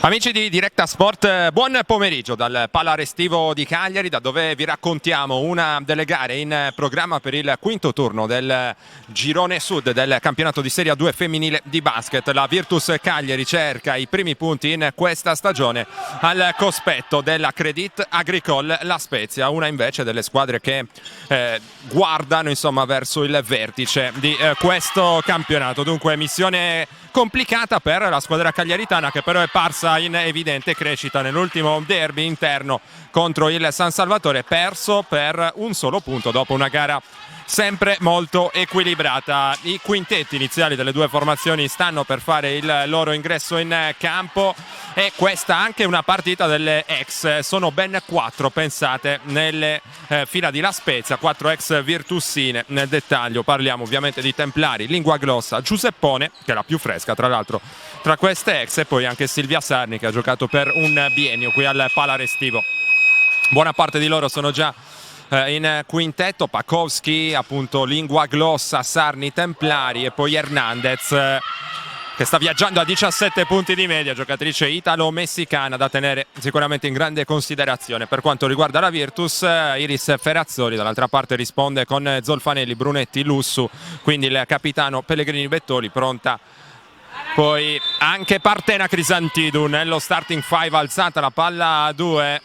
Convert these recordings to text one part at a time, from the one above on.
Amici di Diretta Sport, buon pomeriggio dal Pala Restivo di Cagliari, da dove vi raccontiamo una delle gare in programma per il quinto turno del girone sud del campionato di Serie A2 femminile di basket. La Virtus Cagliari cerca i primi punti in questa stagione al cospetto della Crédit Agricole La Spezia, una invece delle squadre che guardano verso il vertice di questo campionato. Dunque missione complicata per la squadra cagliaritana, che però è parsa in evidente crescita nell'ultimo derby interno contro il San Salvatore, perso per un solo punto dopo una gara sempre molto equilibrata. I quintetti iniziali delle due formazioni stanno per fare il loro ingresso in campo e questa anche una partita delle ex. Sono ben 4, pensate, nelle fila di La Spezia, 4 ex virtussine. Nel dettaglio parliamo ovviamente di Templari, Linguaglossa, Giuseppone, che è la più fresca tra l'altro tra queste ex, e poi anche Silvia Sarni, che ha giocato per un biennio qui al Pala Restivo. Buona parte di loro sono già in quintetto: Pakowski, appunto Linguaglossa, Sarni, Templari e poi Hernandez, che sta viaggiando a 17 punti di media, giocatrice italo-messicana da tenere sicuramente in grande considerazione. Per quanto riguarda la Virtus, Iris Ferrazzoli dall'altra parte risponde con Zolfanelli, Brunetti, Lussu, quindi il capitano Pellegrini Bettoli pronta. Poi anche Partena Crisantidou nello starting 5, alzata la palla a 2.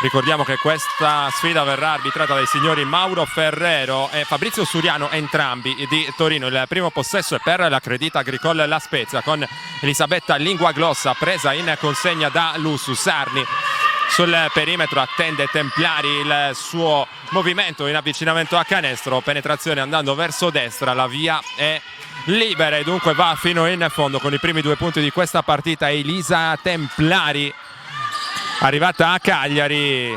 Ricordiamo che questa sfida verrà arbitrata dai signori Mauro Ferrero e Fabrizio Suriano, entrambi di Torino. Il primo possesso è per la Crédit Agricole La Spezia, con Elisabetta Linguaglossa presa in consegna da Lussu. Sarni sul perimetro attende Templari, il suo movimento in avvicinamento a canestro, penetrazione andando verso destra, la via è libera e dunque va fino in fondo con i primi 2 punti di questa partita Elisa Templari, arrivata a Cagliari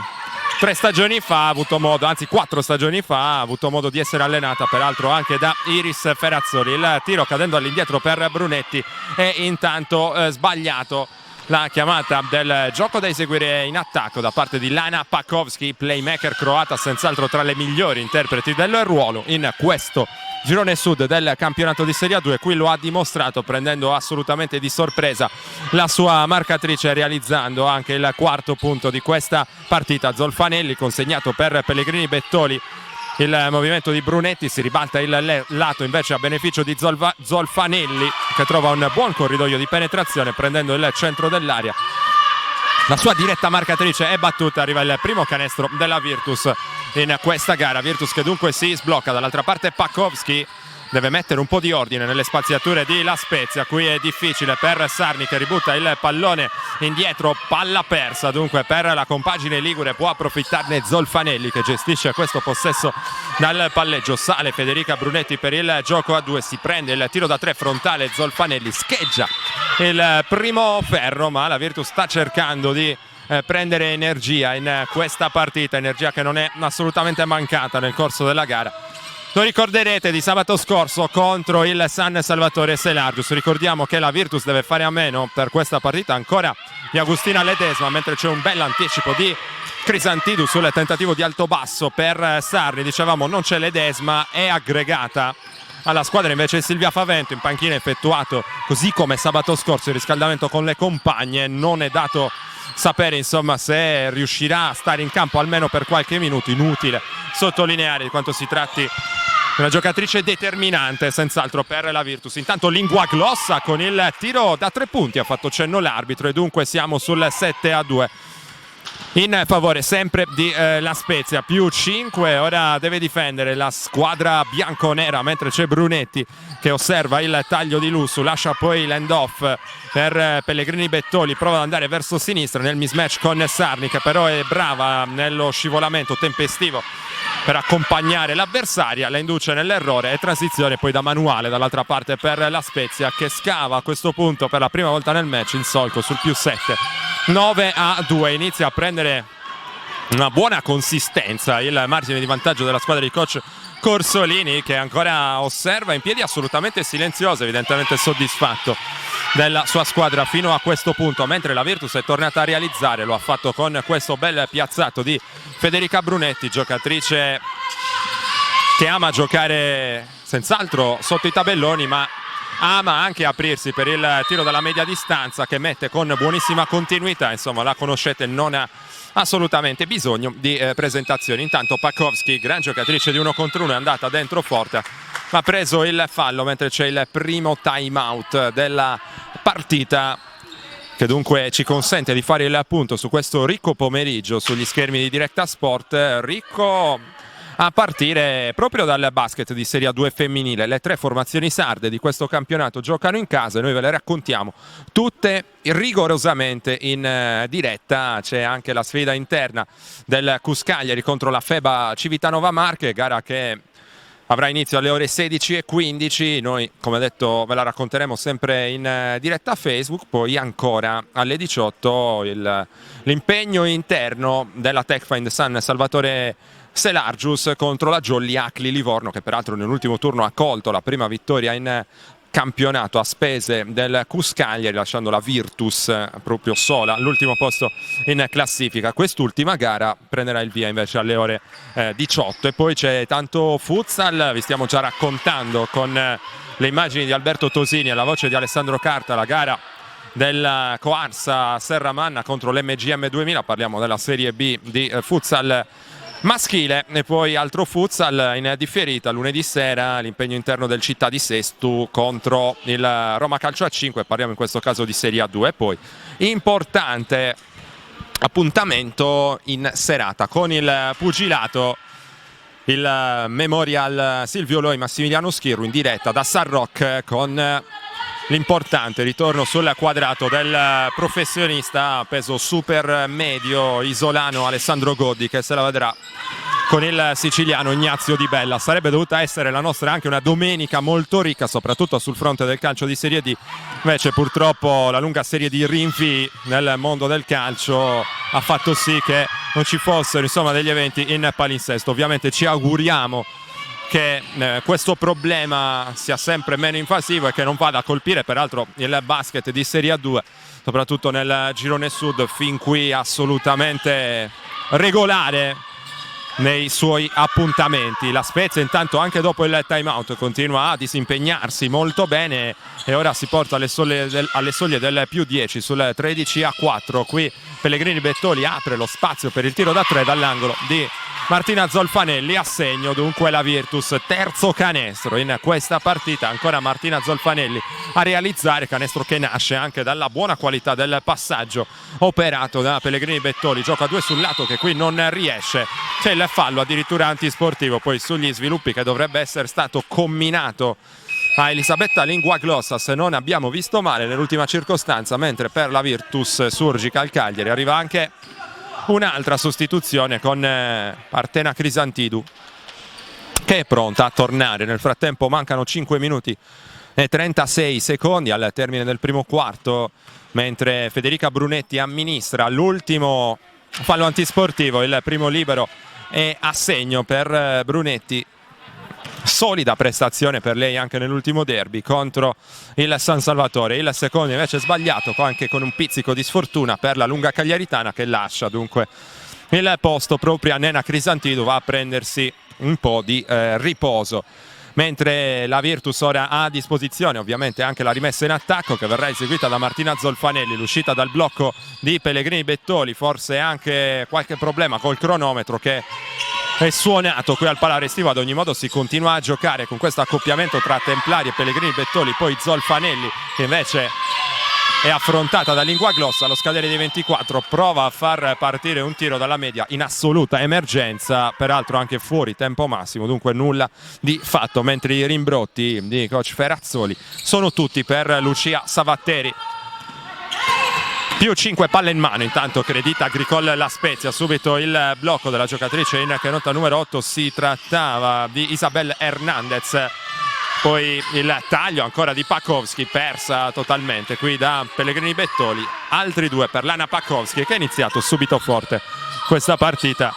3 stagioni fa, ha avuto modo, anzi 4 stagioni fa, ha avuto modo di essere allenata peraltro anche da Iris Ferrazzoli. Il tiro cadendo all'indietro per Brunetti è intanto sbagliato. La chiamata del gioco da eseguire in attacco da parte di Lana Pakowski, playmaker croata, senz'altro tra le migliori interpreti del ruolo in questo girone sud del campionato di Serie A2. Qui lo ha dimostrato, prendendo assolutamente di sorpresa la sua marcatrice, realizzando anche il quarto punto di questa partita. Zolfanelli consegnato per Pellegrini Bettoli. Il movimento di Brunetti, si ribalta il lato invece a beneficio di Zolfanelli, che trova un buon corridoio di penetrazione prendendo il centro dell'area. La sua diretta marcatrice è battuta, arriva il primo canestro della Virtus in questa gara. Virtus che dunque si sblocca. Dall'altra parte Pakowski deve mettere un po' di ordine nelle spaziature di La Spezia. Qui è difficile per Sarni, che ributta il pallone indietro, palla persa dunque per la compagine ligure. Può approfittarne Zolfanelli, che gestisce questo possesso dal palleggio. Sale Federica Brunetti per il gioco a 2, si prende il tiro da 3 frontale. Zolfanelli scheggia il primo ferro, ma la Virtus sta cercando di prendere energia in questa partita, energia che non è assolutamente mancata nel corso della gara. Lo ricorderete di sabato scorso contro il San Salvatore Selargius. Ricordiamo che la Virtus deve fare a meno per questa partita ancora di Agustina Ledesma, mentre c'è un bel anticipo di Crisantidou sul tentativo di alto-basso per Sarni. Dicevamo non c'è Ledesma, è aggregata alla squadra invece Silvia Favento. In panchina effettuato, così come sabato scorso, il riscaldamento con le compagne. Non è dato sapere se riuscirà a stare in campo almeno per qualche minuto. Inutile sottolineare di quanto si tratti di una giocatrice determinante senz'altro per la Virtus. Intanto Linguaglossa con il tiro da 3 punti, ha fatto cenno l'arbitro, e dunque siamo sul 7-2 in favore sempre di La Spezia. Più 5, ora deve difendere la squadra bianconera, mentre c'è Brunetti che osserva il taglio di Lussu, lascia poi l'end off per Pellegrini Bettoli, prova ad andare verso sinistra nel mismatch con Sarni, che però è brava nello scivolamento tempestivo per accompagnare l'avversaria, la induce nell'errore e transizione poi da manuale dall'altra parte per La Spezia, che scava a questo punto per la prima volta nel match il solco sul più 7. 9-2, inizia a prendere una buona consistenza il margine di vantaggio della squadra di coach Corsolini, che ancora osserva in piedi, assolutamente silenzioso, evidentemente soddisfatto della sua squadra fino a questo punto, mentre la Virtus è tornata a realizzare. Lo ha fatto con questo bel piazzato di Federica Brunetti, giocatrice che ama giocare senz'altro sotto i tabelloni, ma ama anche aprirsi per il tiro dalla media distanza, che mette con buonissima continuità, insomma la conoscete, non ha assolutamente bisogno di presentazioni. Intanto Pakowski, gran giocatrice di 1 contro 1, è andata dentro forte, ha preso il fallo mentre c'è il primo time out della partita, che dunque ci consente di fare il punto su questo ricco pomeriggio sugli schermi di Diretta Sport. Ricco a partire proprio dal basket di Serie A2 femminile. Le 3 formazioni sarde di questo campionato giocano in casa e noi ve le raccontiamo tutte rigorosamente in diretta. C'è anche la sfida interna del CUS Cagliari contro la FEBA Civitanova Marche, gara che avrà inizio alle ore 16:15, noi come detto ve la racconteremo sempre in diretta a Facebook, poi ancora alle 18 l'impegno interno della Techfind San Salvatore Selargius contro la Jolly Acli Livorno, che peraltro nell'ultimo turno ha colto la prima vittoria in campionato a spese del CUS Cagliari, lasciando la Virtus proprio sola all'ultimo posto in classifica. Quest'ultima gara prenderà il via invece alle ore 18 e poi c'è tanto futsal, vi stiamo già raccontando con le immagini di Alberto Tosini e la voce di Alessandro Carta la gara del Coarsa Serramanna contro l'MGM 2000, parliamo della Serie B di futsal maschile, e poi altro futsal in differita lunedì sera, l'impegno interno del Città di Sestu contro il Roma Calcio a 5, parliamo in questo caso di Serie A2. E poi importante appuntamento in serata con il pugilato, il Memorial Silvio Loi Massimiliano Schirru in diretta da San Roque, con l'importante ritorno sul quadrato del professionista peso super medio isolano Alessandro Goddi, che se la vedrà con il siciliano Ignazio Di Bella. Sarebbe dovuta essere la nostra anche una domenica molto ricca, soprattutto sul fronte del calcio di Serie D, invece purtroppo la lunga serie di rinvii nel mondo del calcio ha fatto sì che non ci fossero insomma degli eventi in palinsesto. Ovviamente ci auguriamo che questo problema sia sempre meno invasivo e che non vada a colpire peraltro il basket di Serie A2, soprattutto nel girone sud, fin qui assolutamente regolare nei suoi appuntamenti. La Spezia intanto anche dopo il time out continua a disimpegnarsi molto bene e ora si porta alle soglie del +10 sul 13-4. Qui Pellegrini Bettoli apre lo spazio per il tiro da 3 dall'angolo di Martina Zolfanelli, a segno dunque la Virtus, terzo canestro in questa partita, ancora Martina Zolfanelli a realizzare, canestro che nasce anche dalla buona qualità del passaggio operato da Pellegrini Bettoli. Gioca a 2 sul lato che qui non riesce, c'è il fallo addirittura antisportivo poi sugli sviluppi che dovrebbe essere stato comminato a Elisabetta Linguaglossa, se non abbiamo visto male nell'ultima circostanza, mentre per la Virtus Surgica al Cagliari arriva anche un'altra sostituzione con Partena Crisantidou, che è pronta a tornare. Nel frattempo mancano 5 minuti e 36 secondi al termine del primo quarto, mentre Federica Brunetti amministra l'ultimo fallo antisportivo. Il primo libero è a segno per Brunetti, solida prestazione per lei anche nell'ultimo derby contro il San Salvatore. Il secondo invece è sbagliato, anche con un pizzico di sfortuna per la lunga cagliaritana, che lascia dunque il posto proprio a Nena Crisantidou, va a prendersi un po' di riposo, mentre la Virtus ora ha a disposizione ovviamente anche la rimessa in attacco, che verrà eseguita da Martina Zolfanelli. L'uscita dal blocco di Pellegrini Bettoli, forse anche qualche problema col cronometro che è suonato qui al Palarestivo. Ad ogni modo si continua a giocare con questo accoppiamento tra Templari e Pellegrini Bettoli, poi Zolfanelli che invece è affrontata da Linguaglossa. Allo scadere dei 24 prova a far partire un tiro dalla media in assoluta emergenza, peraltro anche fuori tempo massimo, dunque nulla di fatto, mentre i rimbrotti di coach Ferrazzoli sono tutti per Lucia Savatteri. +5 palle in mano, intanto Credita Agricole La Spezia, subito il blocco della giocatrice in canota numero 8, si trattava di Isabel Hernandez, poi il taglio ancora di Pakowski, persa totalmente qui da Pellegrini Bettoli. Altri 2 per Lana Pakowski, che ha iniziato subito forte questa partita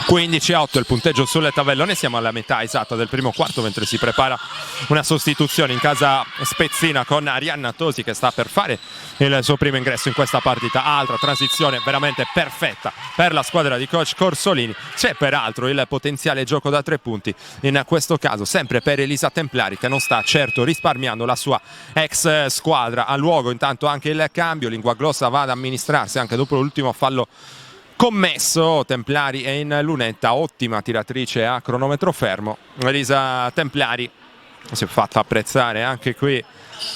15-8 il punteggio sul tabellone, siamo alla metà esatta del primo quarto mentre si prepara una sostituzione in casa spezzina con Arianna Tosi che sta per fare il suo primo ingresso in questa partita. Altra transizione veramente perfetta per la squadra di coach Corsolini. C'è peraltro il potenziale gioco da 3 punti in questo caso sempre per Elisa Templari che non sta certo risparmiando la sua ex squadra. A luogo intanto anche il cambio, Linguaglossa va ad amministrarsi anche dopo l'ultimo fallo commesso. Templari è in lunetta, ottima tiratrice a cronometro fermo. Elisa Templari si è fatta apprezzare anche qui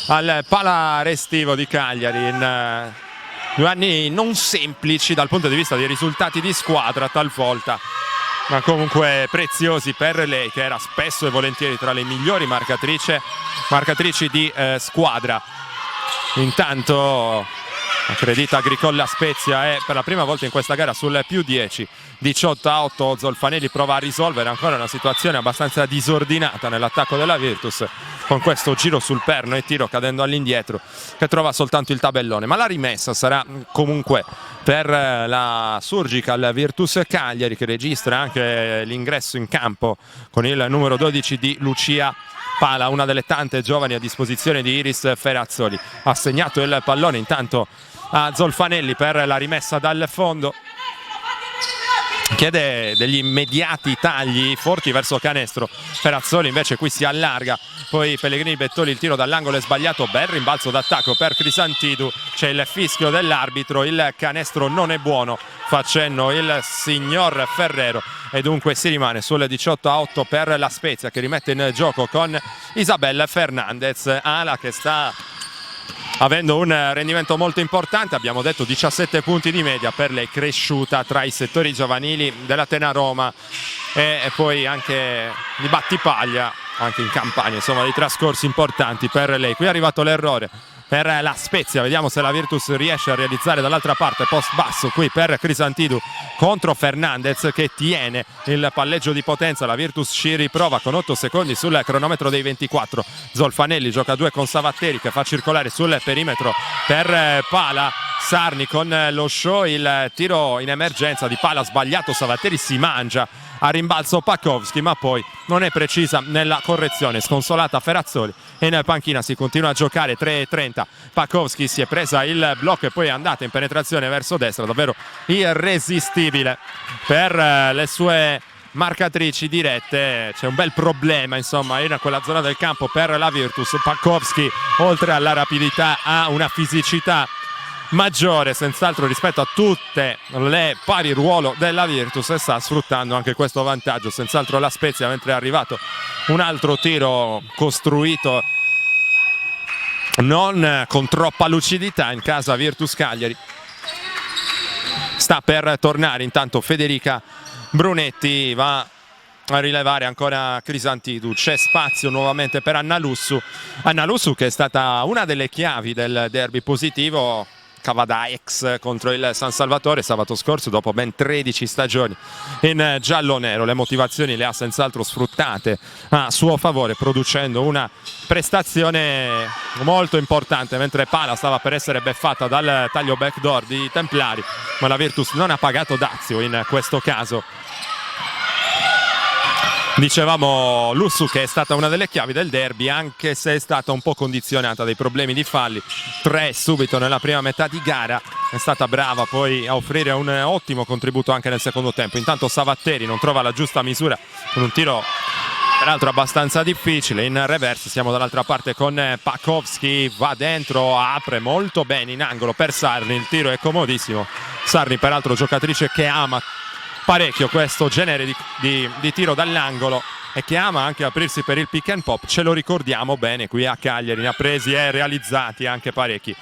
al Pala Restivo di Cagliari in 2 anni non semplici dal punto di vista dei risultati di squadra talvolta, ma comunque preziosi per lei che era spesso e volentieri tra le migliori marcatrici di squadra. Intanto accredita Agricola Spezia è per la prima volta in questa gara sul più 10, 18-8. Zolfanelli prova a risolvere ancora una situazione abbastanza disordinata nell'attacco della Virtus con questo giro sul perno e tiro cadendo all'indietro che trova soltanto il tabellone, ma la rimessa sarà comunque per la Surgical Virtus Cagliari che registra anche l'ingresso in campo con il numero 12 di Lucia Pala, una delle tante giovani a disposizione di Iris Ferrazzoli. Ha segnato il pallone intanto a Zolfanelli per la rimessa dal fondo, chiede degli immediati tagli forti verso canestro. Ferrazzoli invece qui si allarga, poi Pellegrini Bettoli, il tiro dall'angolo è sbagliato, bel rimbalzo d'attacco per Crisantidu, c'è il fischio dell'arbitro, il canestro non è buono, fa cenno il signor Ferrero e dunque si rimane sul 18-8 per la Spezia che rimette in gioco con Isabella Fernandez, ala che sta avendo un rendimento molto importante. Abbiamo detto 17 punti di media per lei, cresciuta tra i settori giovanili dell'Atena Roma e poi anche di Battipaglia, anche in Campania, insomma dei trascorsi importanti per lei. Qui è arrivato l'errore per la Spezia, vediamo se la Virtus riesce a realizzare dall'altra parte post basso qui per Crisantidu contro Fernandez che tiene il palleggio di potenza. La Virtus ci riprova con 8 secondi sul cronometro dei 24. Zolfanelli gioca a 2 con Savatteri che fa circolare sul perimetro per Pala. Sarni con lo show, il tiro in emergenza di Pala sbagliato, Savatteri si mangia a rimbalzo Pakowski ma poi non è precisa nella correzione, sconsolata Ferrazzoli e in panchina si continua a giocare. 3:30, Pakowski si è presa il blocco e poi è andata in penetrazione verso destra, davvero irresistibile per le sue marcatrici dirette. C'è un bel problema insomma in quella zona del campo per la Virtus. Pakowski oltre alla rapidità ha una fisicità maggiore senz'altro rispetto a tutte le pari ruolo della Virtus e sta sfruttando anche questo vantaggio senz'altro la Spezia, mentre è arrivato un altro tiro costruito non con troppa lucidità in casa Virtus Cagliari. Sta per tornare intanto Federica Brunetti, va a rilevare ancora Crisantidu, c'è spazio nuovamente per Anna Lussu che è stata una delle chiavi del derby positivo Cavada ex contro il San Salvatore sabato scorso dopo ben 13 stagioni in giallo-nero. Le motivazioni le ha senz'altro sfruttate a suo favore producendo una prestazione molto importante, mentre Pala stava per essere beffata dal taglio backdoor di Templari, ma la Virtus non ha pagato dazio in questo caso. Dicevamo Lussu che è stata una delle chiavi del derby, anche se è stata un po' condizionata dai problemi di falli, 3 subito nella prima metà di gara. È stata brava poi a offrire un ottimo contributo anche nel secondo tempo. Intanto Savatteri non trova la giusta misura con un tiro peraltro abbastanza difficile in reverse. Siamo dall'altra parte con Pakowski, va dentro, apre molto bene in angolo per Sarni, il tiro è comodissimo. Sarni peraltro giocatrice che ama parecchio questo genere di tiro dall'angolo e che ama anche aprirsi per il pick and pop, ce lo ricordiamo bene qui a Cagliari, ne ha presi e realizzati anche parecchi.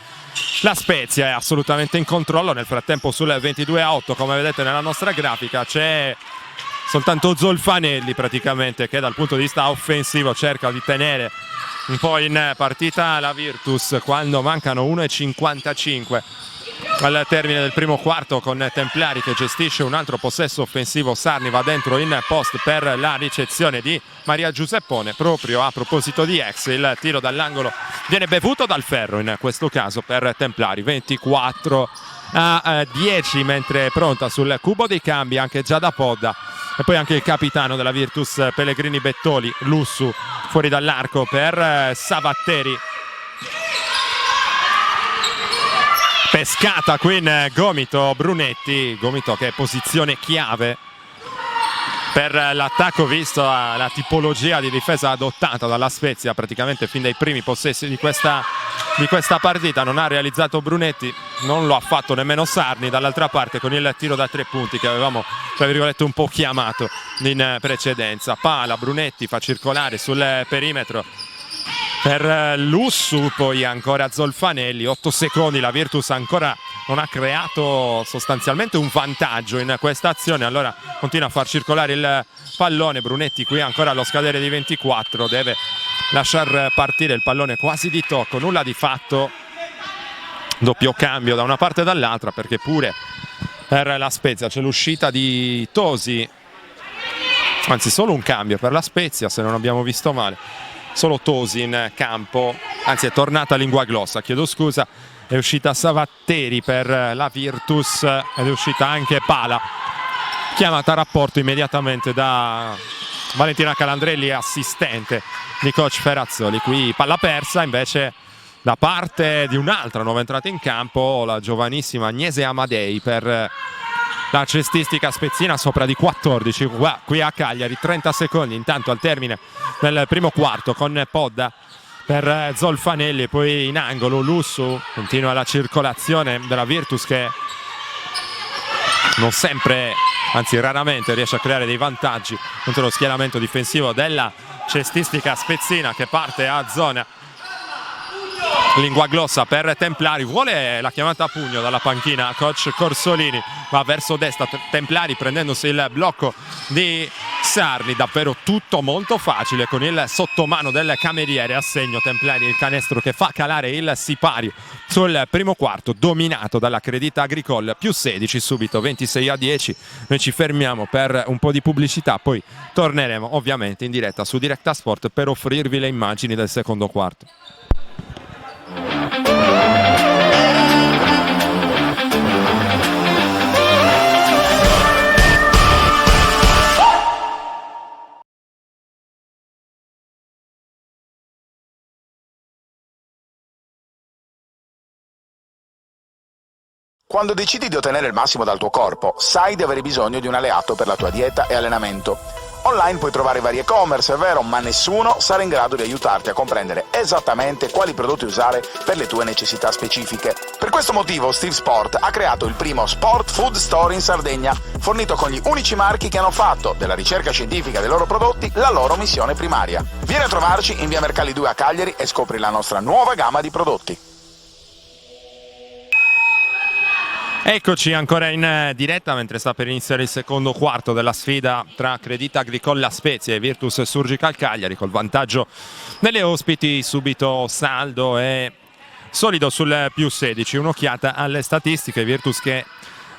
La Spezia è assolutamente in controllo, nel frattempo sul 22-8 come vedete nella nostra grafica c'è soltanto Zolfanelli praticamente che dal punto di vista offensivo cerca di tenere un po' in partita la Virtus quando mancano 1:55 al termine del primo quarto, con Templari che gestisce un altro possesso offensivo. Sarni va dentro in post per la ricezione di Maria Giuseppone. Proprio a proposito di ex, il tiro dall'angolo viene bevuto dal ferro in questo caso per Templari. 24-10, mentre è pronta sul cubo dei cambi anche Giada Podda e poi anche il capitano della Virtus Pellegrini Bettoli, Lussu, fuori dall'arco per Savatteri. Pescata qui in gomito Brunetti, gomito che è posizione chiave per l'attacco, visto la tipologia di difesa adottata dalla Spezia praticamente fin dai primi possessi di questa partita. Non ha realizzato Brunetti, non lo ha fatto nemmeno Sarni dall'altra parte con il tiro da 3 punti che avevamo, tra virgolette, un po' chiamato in precedenza. Pala, Brunetti fa circolare sul perimetro per Lussu, poi ancora Zolfanelli, 8 secondi, la Virtus ancora non ha creato sostanzialmente un vantaggio in questa azione, allora continua a far circolare il pallone. Brunetti qui ancora allo scadere di 24, deve lasciar partire il pallone quasi di tocco, nulla di fatto, doppio cambio da una parte e dall'altra, perché pure per la Spezia c'è l'uscita di Tosi, anzi solo un cambio per la Spezia se non abbiamo visto male, solo Tosi in campo, anzi è tornata Linguaglossa, chiedo scusa. È uscita Savatteri per la Virtus ed è uscita anche Pala, chiamata a rapporto immediatamente da Valentina Calandrelli, assistente di coach Ferrazzoli. Qui palla persa invece da parte di un'altra nuova entrata in campo, la giovanissima Agnese Amadei per la cestistica spezzina, sopra di 14 qui a Cagliari. 30 secondi intanto al termine del primo quarto con Podda per Zolfanelli, poi in angolo Lussu, continua la circolazione della Virtus che non sempre, anzi raramente riesce a creare dei vantaggi contro lo schieramento difensivo della cestistica spezzina, che parte a zona. Linguaglossa per Templari, vuole la chiamata a pugno dalla panchina coach Corsolini, va verso destra Templari prendendosi il blocco di Sarni, davvero tutto molto facile con il sottomano del cameriere. A segno Templari, il canestro che fa calare il sipario sul primo quarto, dominato dalla Credita Agricole, più 16 subito, 26-10. Noi ci fermiamo per un po' di pubblicità, poi torneremo ovviamente in diretta su Directa Sport per offrirvi le immagini del secondo quarto. Quando decidi di ottenere il massimo dal tuo corpo, sai di avere bisogno di un alleato per la tua dieta e allenamento. Online puoi trovare vari e-commerce, è vero, ma nessuno sarà in grado di aiutarti a comprendere esattamente quali prodotti usare per le tue necessità specifiche. Per questo motivo Steve Sport ha creato il primo Sport Food Store in Sardegna, fornito con gli unici marchi che hanno fatto della ricerca scientifica dei loro prodotti la loro missione primaria. Vieni a trovarci in via Mercalli 2 a Cagliari e scopri la nostra nuova gamma di prodotti. Eccoci ancora in diretta mentre sta per iniziare il secondo quarto della sfida tra Credita Agricole La Spezia e Virtus Surgical Cagliari, col vantaggio delle ospiti. Subito saldo e solido sul più 16. Un'occhiata alle statistiche. Virtus che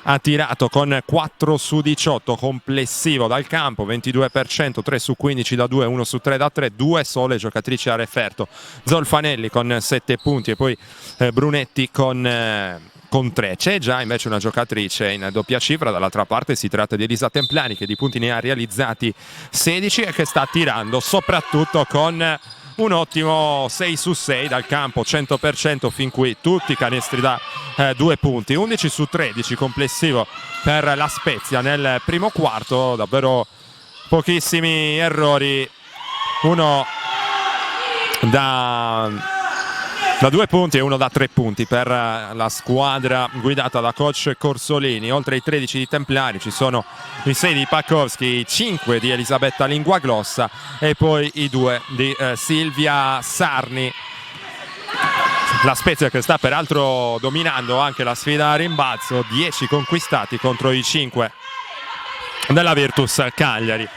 ha tirato con 4 su 18 complessivo dal campo, 22%, 3 su 15 da 2, 1 su 3 da 3, 2 sole giocatrici a referto. Zolfanelli con 7 punti e poi Brunetti con 3. C'è già invece una giocatrice in doppia cifra, dall'altra parte si tratta di Elisa Templani, che di punti ne ha realizzati 16 e che sta tirando soprattutto con un ottimo 6 su 6 dal campo, 100% fin qui, tutti canestri da 2 punti, 11 su 13 complessivo per la Spezia nel primo quarto, davvero pochissimi errori, uno da 2 punti e uno da 3 punti per la squadra guidata da coach Corsolini. Oltre ai 13 di Templari ci sono i 6 di Pakowski, i 5 di Elisabetta Linguaglossa e poi i 2 di Silvia Sarni. La Spezia che sta peraltro dominando anche la sfida a rimbalzo, 10 conquistati contro i 5 della Virtus Cagliari.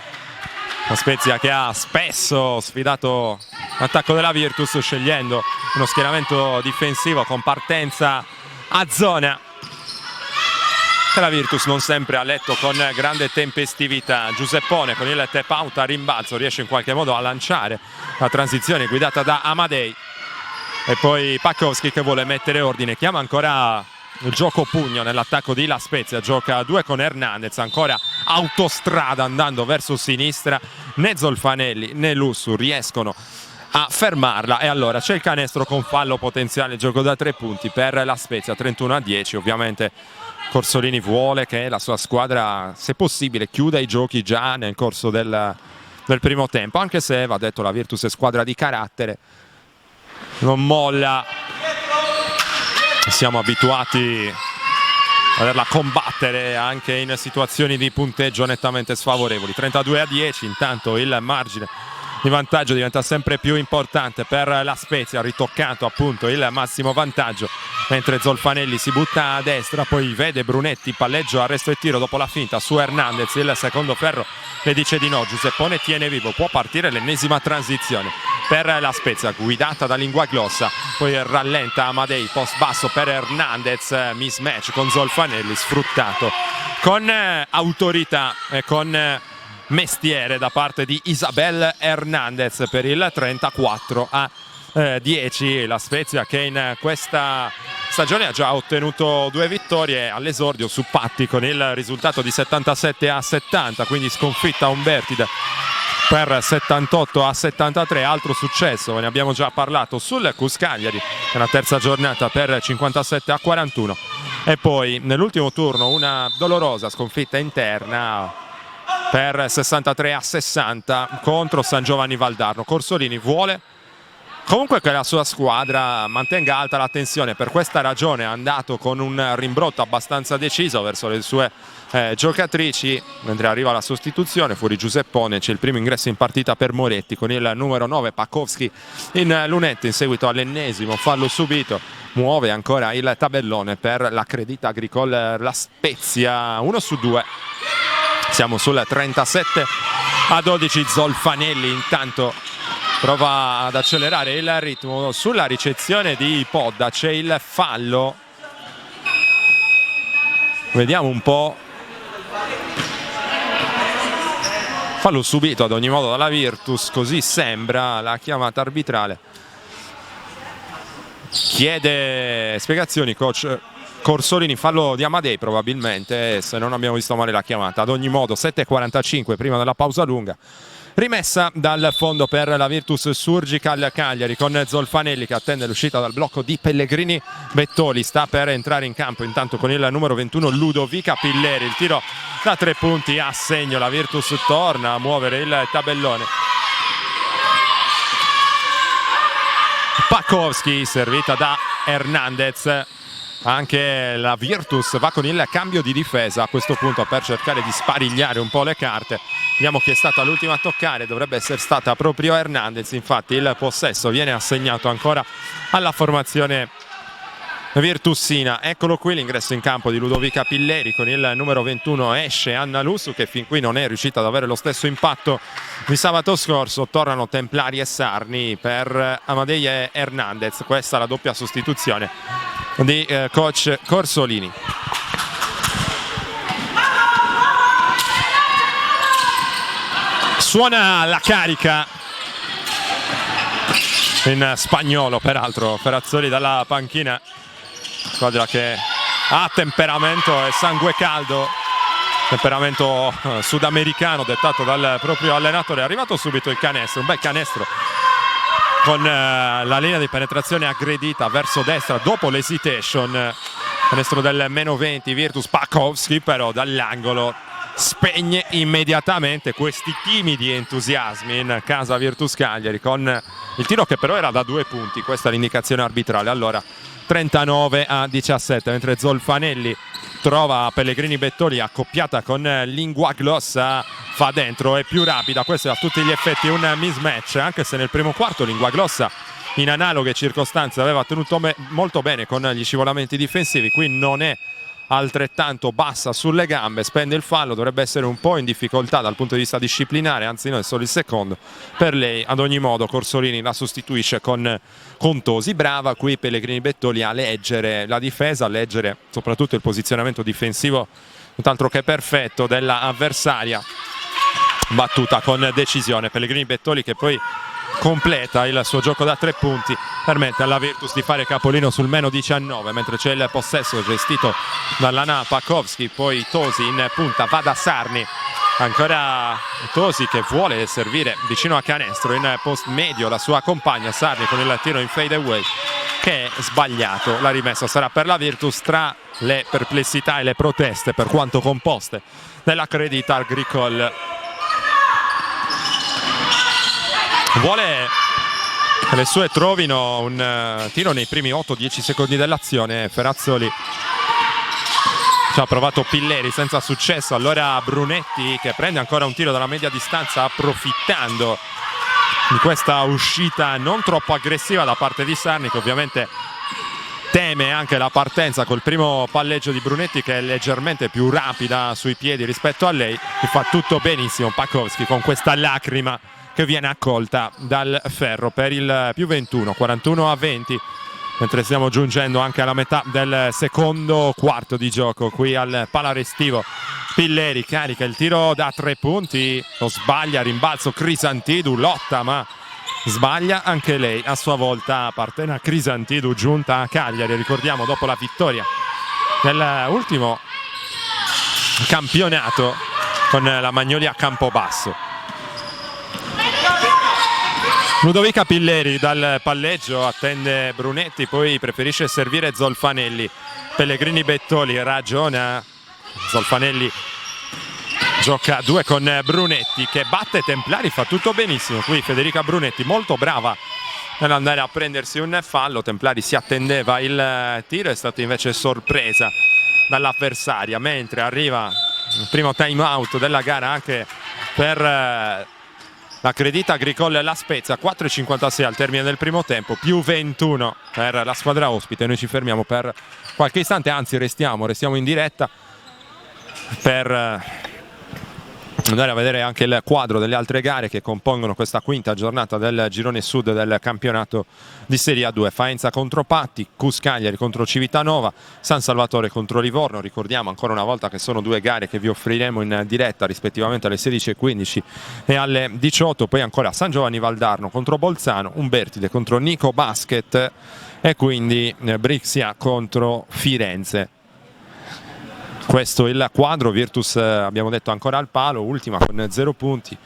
La Spezia che ha spesso sfidato l'attacco della Virtus scegliendo uno schieramento difensivo con partenza a zona, che la Virtus non sempre ha letto con grande tempestività. Giuseppone con il tap out a rimbalzo riesce in qualche modo a lanciare la transizione guidata da Amadei, e poi Pakowski che vuole mettere ordine, chiama ancora il gioco pugno nell'attacco di La Spezia, gioca a 2 con Hernandez, ancora autostrada andando verso sinistra, né Zolfanelli né Lussu riescono a fermarla, e allora c'è il canestro con fallo potenziale, gioco da 3 punti per La Spezia, 31-10. Ovviamente Corsolini vuole che la sua squadra, se possibile, chiuda i giochi già nel corso del primo tempo, anche se va detto la Virtus è squadra di carattere, non molla. Siamo abituati a vederla combattere anche in situazioni di punteggio nettamente sfavorevoli. 32-10, intanto il margine di vantaggio diventa sempre più importante per La Spezia, ritoccato appunto il massimo vantaggio, mentre Zolfanelli si butta a destra, poi vede Brunetti, palleggio, arresto e tiro dopo la finta su Hernandez, il secondo ferro le dice di no, Giuseppone tiene vivo, può partire l'ennesima transizione per La Spezia guidata da Linguaglossa, poi rallenta Amadei, post basso per Hernandez, mismatch con Zolfanelli, sfruttato con autorità e con mestiere da parte di Isabel Hernandez per il 34-10. La Spezia che in questa stagione ha già ottenuto 2 vittorie all'esordio su Patti con il risultato di 77-70, quindi sconfitta a Umbertide per 78-73, altro successo, ne abbiamo già parlato, sul Cus Cagliari nella terza giornata per 57-41, e poi nell'ultimo turno una dolorosa sconfitta interna per 63-60 contro San Giovanni Valdarno. Corsolini vuole comunque che la sua squadra mantenga alta la tensione, per questa ragione è andato con un rimbrotto abbastanza deciso verso le sue giocatrici, mentre arriva la sostituzione fuori Giuseppone. C'è il primo ingresso in partita per Moretti con il numero 9 Pakowski in lunetta in seguito all'ennesimo fallo subito. Muove ancora il tabellone per la Crédit Agricole La Spezia, 1 su 2. Siamo sul 37-12. Zolfanelli intanto prova ad accelerare il ritmo sulla ricezione di Podda, c'è il fallo, vediamo un po', fallo subito ad ogni modo dalla Virtus, così sembra la chiamata arbitrale. Chiede spiegazioni coach Corsolini, fallo di Amadei probabilmente, se non abbiamo visto male la chiamata. Ad ogni modo 7:45 prima della pausa lunga, rimessa dal fondo per la Virtus Surgical Cagliari con Zolfanelli che attende l'uscita dal blocco di Pellegrini Bettoli, sta per entrare in campo intanto con il numero 21 Ludovica Pilleri, il tiro da 3 punti a segno, la Virtus torna a muovere il tabellone. Pakowski servita da Hernandez, anche la Virtus va con il cambio di difesa a questo punto per cercare di sparigliare un po' le carte. Vediamo chi è stata l'ultima a toccare, dovrebbe essere stata proprio Hernandez, infatti il possesso viene assegnato ancora alla formazione virtussina. Eccolo qui l'ingresso in campo di Ludovica Pilleri, con il numero 21 esce Anna Lussu che fin qui non è riuscita ad avere lo stesso impatto di sabato scorso. Tornano Templari e Sarni per Amadei e Hernandez, questa è la doppia sostituzione di coach Corsolini. Suona la carica in spagnolo, peraltro Ferrazzoli dalla panchina, squadra che ha temperamento e sangue caldo, temperamento sudamericano dettato dal proprio allenatore. È arrivato subito il canestro, un bel canestro con la linea di penetrazione aggredita verso destra dopo l'hesitation, canestro del meno 20 Virtus. Pakowski però dall'angolo spegne immediatamente questi timidi entusiasmi in casa Virtus Cagliari con il tiro che però era da 2 punti, questa è l'indicazione arbitrale. Allora 39-17, mentre Zolfanelli trova Pellegrini Bettoli accoppiata con Linguaglossa, fa dentro, è più rapida, questo è a tutti gli effetti un mismatch, anche se nel primo quarto Linguaglossa in analoghe circostanze aveva tenuto molto bene con gli scivolamenti difensivi. Qui non è altrettanto bassa sulle gambe, spende il fallo, dovrebbe essere un po' in difficoltà dal punto di vista disciplinare, anzi no, è solo il secondo per lei. Ad ogni modo Corsolini la sostituisce con Contosi. Brava qui Pellegrini Bettoli a leggere la difesa, a leggere soprattutto il posizionamento difensivo tutt'altro che perfetto della avversaria, battuta con decisione. Pellegrini Bettoli che poi completa il suo gioco da 3 punti, permette alla Virtus di fare capolino sul meno 19, mentre c'è il possesso gestito dall'Ana Pakovski, poi Tosi in punta, va da Sarni, ancora Tosi che vuole servire vicino a canestro, in post medio la sua compagna Sarni con il tiro in fade away che è sbagliato. La rimessa sarà per la Virtus, tra le perplessità e le proteste, per quanto composte, della Crédit Agricole. Vuole che le sue trovino un tiro nei primi 8-10 secondi dell'azione. Ferrazzoli ci ha provato Pilleri senza successo, allora Brunetti che prende ancora un tiro dalla media distanza, approfittando di questa uscita non troppo aggressiva da parte di Sarni, che ovviamente teme anche la partenza col primo palleggio di Brunetti, che è leggermente più rapida sui piedi rispetto a lei, che fa tutto benissimo Pakovski con questa lacrima che viene accolta dal ferro per il più 21, 41-20, mentre stiamo giungendo anche alla metà del secondo quarto di gioco qui al Palarestivo. Pilleri carica il tiro da 3 punti, lo sbaglia, rimbalzo Crisantidou, lotta ma sbaglia anche lei a sua volta. Partena Crisantidou giunta a Cagliari, ricordiamo dopo la vittoria nell'ultimo campionato con la Magnolia Campobasso. Ludovica Pilleri dal palleggio attende Brunetti, poi preferisce servire Zolfanelli. Pellegrini Bettoli ragiona, Zolfanelli gioca a 2 con Brunetti che batte Templari, fa tutto benissimo qui Federica Brunetti, molto brava nell'andare a prendersi un fallo. Templari si attendeva il tiro, è stata invece sorpresa dall'avversaria, mentre arriva il primo time out della gara anche per la Crédit Agricole La Spezia. 4,56 al termine del primo tempo, più 21 per la squadra ospite. Noi ci fermiamo per qualche istante, anzi restiamo in diretta per andare a vedere anche il quadro delle altre gare che compongono questa quinta giornata del girone sud del campionato di Serie A2. Faenza contro Patti, Cus Cagliari contro Civitanova, San Salvatore contro Livorno. Ricordiamo ancora una volta che sono 2 gare che vi offriremo in diretta rispettivamente alle 16:15 e alle 18. Poi ancora San Giovanni Valdarno contro Bolzano, Umbertide contro Nico Basket e quindi Brixia contro Firenze. Questo è il quadro. Virtus, abbiamo detto, ancora al palo, ultima con 0 punti,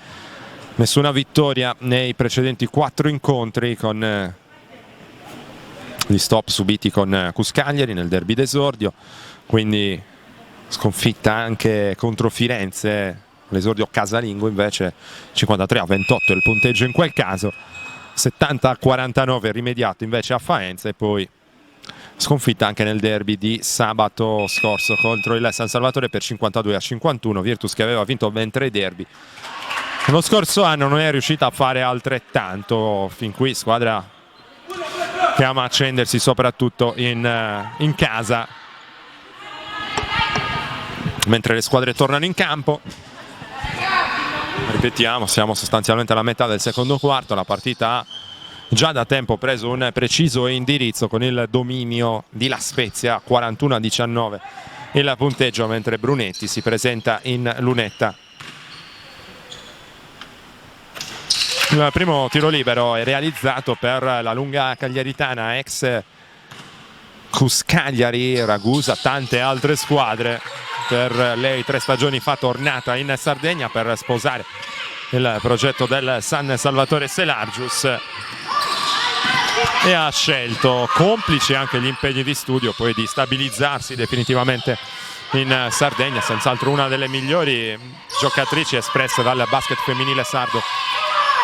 nessuna vittoria nei precedenti 4 incontri, con gli stop subiti con Cus Cagliari nel derby d'esordio, quindi sconfitta anche contro Firenze, l'esordio casalingo invece 53-28 il punteggio in quel caso, 70-49 rimediato invece a Faenza, e poi sconfitta anche nel derby di sabato scorso contro il San Salvatore per 52-51. Virtus che aveva vinto ben 3 derby lo scorso anno non è riuscita a fare altrettanto fin qui, squadra che ama accendersi soprattutto in casa, mentre le squadre tornano in campo. Ripetiamo, siamo sostanzialmente alla metà del secondo quarto, la partita ha già da tempo preso un preciso indirizzo con il dominio di La Spezia, 41-19 il punteggio, mentre Brunetti si presenta in lunetta. Il primo tiro libero è realizzato per la lunga cagliaritana, ex Cus Cagliari, Ragusa, tante altre squadre. Per lei 3 stagioni fa tornata in Sardegna per sposare il progetto del San Salvatore Selargius e ha scelto, complice anche gli impegni di studio, poi di stabilizzarsi definitivamente in Sardegna, senz'altro una delle migliori giocatrici espresse dal basket femminile sardo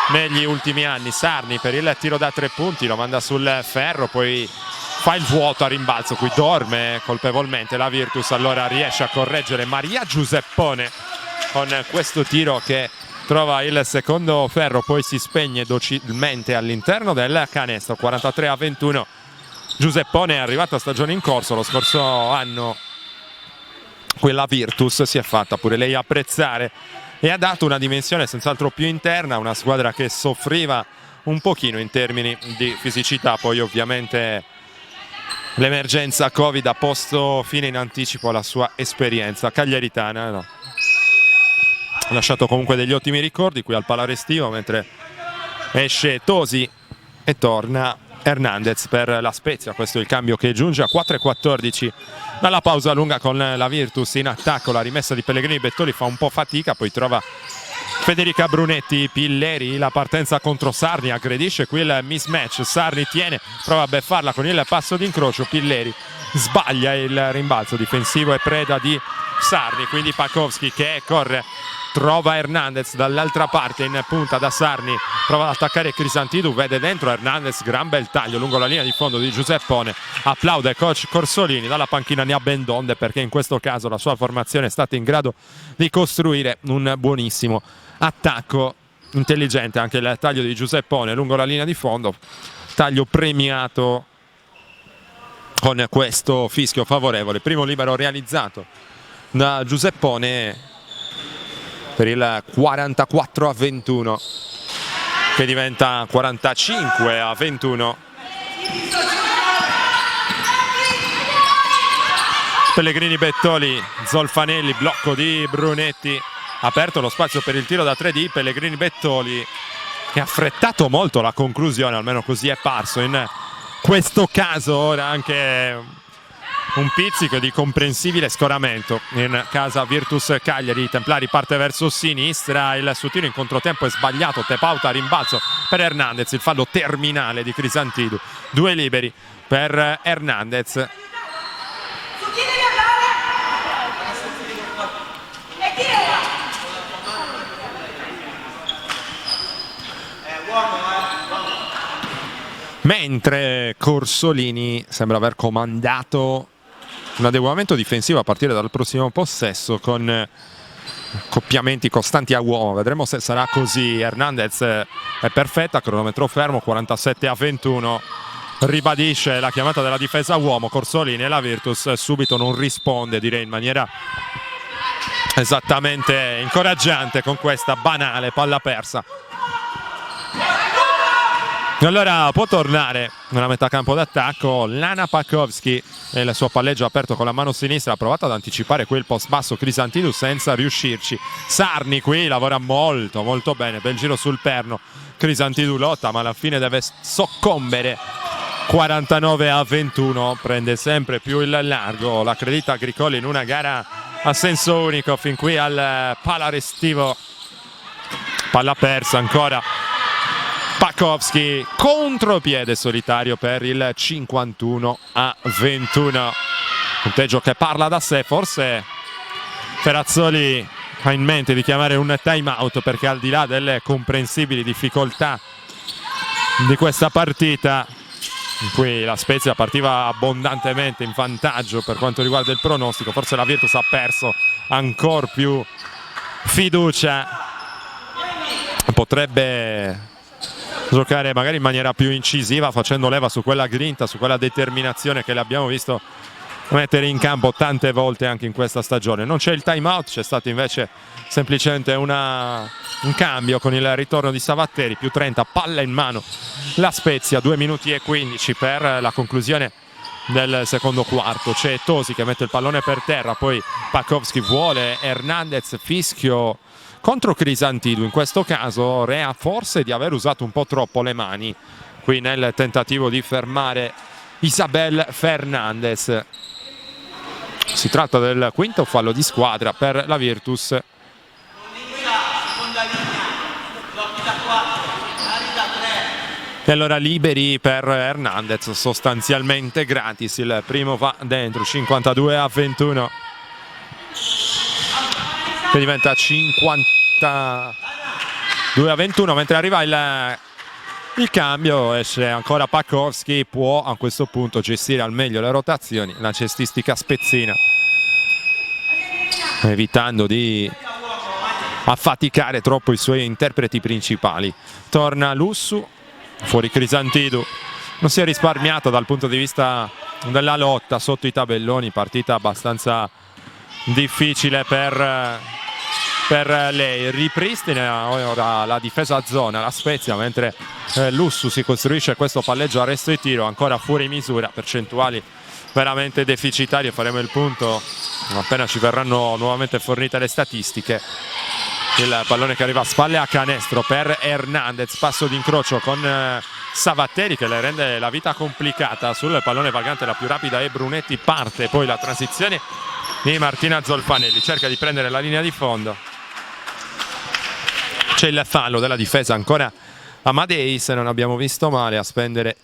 negli ultimi anni. Sarni per il tiro da 3 punti, lo manda sul ferro, poi fa il vuoto a rimbalzo, qui dorme colpevolmente la Virtus, allora riesce a correggere Maria Giuseppone con questo tiro che trova il secondo ferro, poi si spegne docilmente all'interno del canestro. 43-21. Giuseppone è arrivata a stagione in corso, lo scorso anno quella Virtus si è fatta pure lei apprezzare e ha dato una dimensione senz'altro più interna, una squadra che soffriva un pochino in termini di fisicità. Poi ovviamente l'emergenza Covid ha posto fine in anticipo alla sua esperienza cagliaritana, no? Ha lasciato comunque degli ottimi ricordi qui al Palarestivo, mentre esce Tosi e torna Hernandez per la Spezia. Questo è il cambio che giunge a 4:14 dalla pausa lunga con la Virtus in attacco. La rimessa di Pellegrini Bettoli fa un po' fatica, poi trova Federica Brunetti. Pilleri, la partenza contro Sarni, aggredisce qui il mismatch, Sarni tiene, prova a beffarla con il passo d'incrocio, Pilleri sbaglia il rimbalzo difensivo e preda di Sarni, quindi Pakowski che corre, trova Hernandez dall'altra parte in punta da Sarni, prova ad attaccare Crisantidou, vede dentro Hernandez, gran bel taglio lungo la linea di fondo di Giuseppone, applaude coach Corsolini, dalla panchina ne ha ben donde perché in questo caso la sua formazione è stata in grado di costruire un buonissimo attacco intelligente. Anche il taglio di Giuseppone lungo la linea di fondo, taglio premiato con questo fischio favorevole. Primo libero realizzato da Giuseppone per il 44-21 che diventa 45-21. Pellegrini Bettoli, Zolfanelli, blocco di Brunetti, aperto lo spazio per il tiro da 3 di Pellegrini Bettoli che ha affrettato molto la conclusione, almeno così è parso in questo caso. Ora anche un pizzico di comprensibile scoramento in casa Virtus Cagliari. Templari parte verso sinistra, il suo tiro in controtempo è sbagliato, tap out a rimbalzo per Hernandez, il fallo terminale di Crisantidou, 2 liberi per Hernandez. Mentre Corsolini sembra aver comandato un adeguamento difensivo a partire dal prossimo possesso con accoppiamenti costanti a uomo. Vedremo se sarà così. Hernandez è perfetta, cronometro fermo, 47-21. Ribadisce la chiamata della difesa a uomo Corsolini e la Virtus subito non risponde, direi in maniera esattamente incoraggiante, con questa banale palla persa. Allora può tornare nella metà campo d'attacco Lana Pakowski e il suo palleggio aperto con la mano sinistra, ha provato ad anticipare quel post basso Crisantidou senza riuscirci. Sarni qui lavora molto bene, bel giro sul perno, Crisantidou lotta ma alla fine deve soccombere. 49-21, prende sempre più il largo l'Accredita Agricole in una gara a senso unico fin qui al Palarestivo. Palla persa ancora, Pakowski, contropiede solitario per il 51-21. Punteggio che parla da sé. Forse Ferrazzoli ha in mente di chiamare un time out, perché al di là delle comprensibili difficoltà di questa partita, in cui la Spezia partiva abbondantemente in vantaggio per quanto riguarda il pronostico, forse la Virtus ha perso ancora più fiducia, potrebbe giocare magari in maniera più incisiva, facendo leva su quella grinta, su quella determinazione che l'abbiamo visto mettere in campo tante volte anche in questa stagione. Non c'è il time out, c'è stato invece semplicemente un cambio con il ritorno di Savatteri, più 30, palla in mano la Spezia, 2 minuti e 15 per la conclusione del secondo quarto. C'è Tosi che mette il pallone per terra, poi Pakowski vuole Hernandez, fischio contro Crisantidou. In questo caso rea forse di aver usato un po' troppo le mani qui nel tentativo di fermare Isabel Fernandez. Si tratta del quinto fallo di squadra per la Virtus. E allora liberi per Hernandez, sostanzialmente gratis, il primo va dentro, 52-21. Che diventa 52-21, mentre arriva il cambio, esce ancora Pakowski, può a questo punto gestire al meglio le rotazioni, la cestistica spezzina, evitando di affaticare troppo i suoi interpreti principali. Torna Lussu, fuori Crisantidou, non si è risparmiato dal punto di vista della lotta sotto i tabelloni, partita abbastanza difficile per lei. Ripristina ora la difesa a zona la Spezia, mentre Lussu si costruisce questo palleggio arresto e tiro ancora fuori misura, percentuali veramente deficitarie. Faremo il punto appena ci verranno nuovamente fornite le statistiche. il pallone che arriva a spalle a canestro per Hernandez, passo d'incrocio con Savatteri che le rende la vita complicata sul pallone vagante, la più rapida è Brunetti, parte poi la transizione di Martina Zolfanelli, cerca di prendere la linea di fondo, c'è il fallo della difesa ancora Amadei, se non abbiamo visto male, a spendere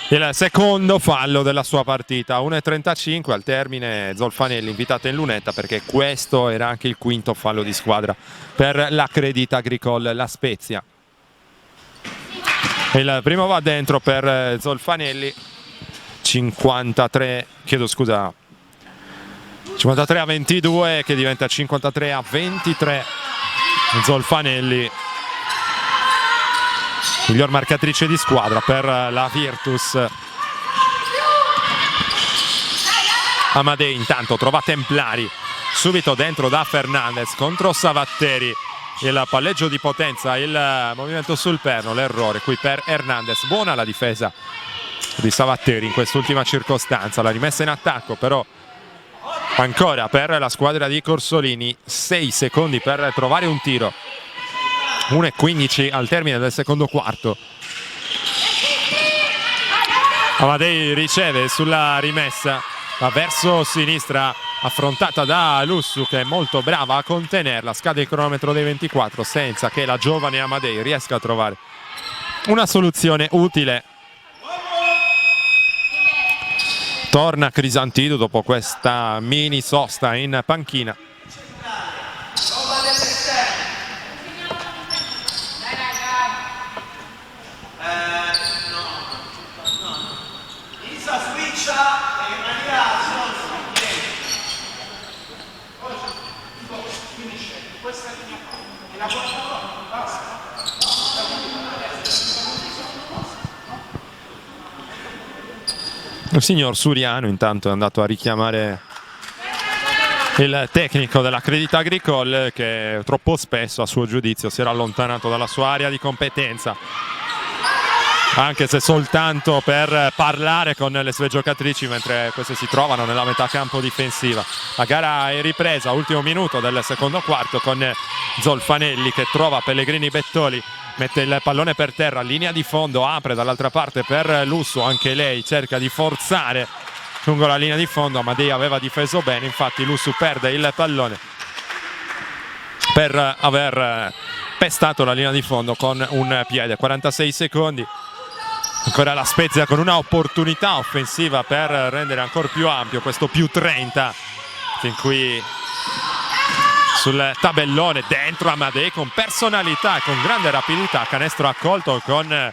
il secondo fallo della sua partita. 1:35 al termine, Zolfanelli invitata in lunetta perché questo era anche il quinto fallo di squadra per la Crédit Agricole La Spezia. Il primo va dentro per Zolfanelli, 53-22 che diventa 53-23. Zolfanelli, miglior marcatrice di squadra per la Virtus. Amadei intanto trova Templari subito dentro da Fernandez contro Savatteri, il palleggio di potenza, il movimento sul perno, l'errore qui per Hernandez. Buona la difesa di Savatteri in quest'ultima circostanza, la rimessa in attacco però ancora per la squadra di Corsolini, 6 secondi per trovare un tiro. 1:15 al termine del secondo quarto. Amadei riceve sulla rimessa, ma verso sinistra, affrontata da Lussu che è molto brava a contenerla. Scade il cronometro dei 24 senza che la giovane Amadei riesca a trovare una soluzione utile. Torna Crisantido dopo questa mini sosta in panchina. Il signor Suriano intanto è andato a richiamare il tecnico della Crédit Agricole che troppo spesso a suo giudizio si era allontanato dalla sua area di competenza, anche se soltanto per parlare con le sue giocatrici mentre queste si trovano nella metà campo difensiva. La gara è ripresa, ultimo minuto del secondo quarto, con Zolfanelli che trova Pellegrini Bettoli, mette il pallone per terra, linea di fondo, apre dall'altra parte per Lussu, anche lei cerca di forzare lungo la linea di fondo. Amadei aveva difeso bene, infatti Lussu perde il pallone per aver pestato la linea di fondo con un piede. 46 secondi, ancora la Spezia con una opportunità offensiva per rendere ancora più ampio questo più 30, fin qui sul tabellone. Dentro Amadei con personalità e con grande rapidità, canestro accolto con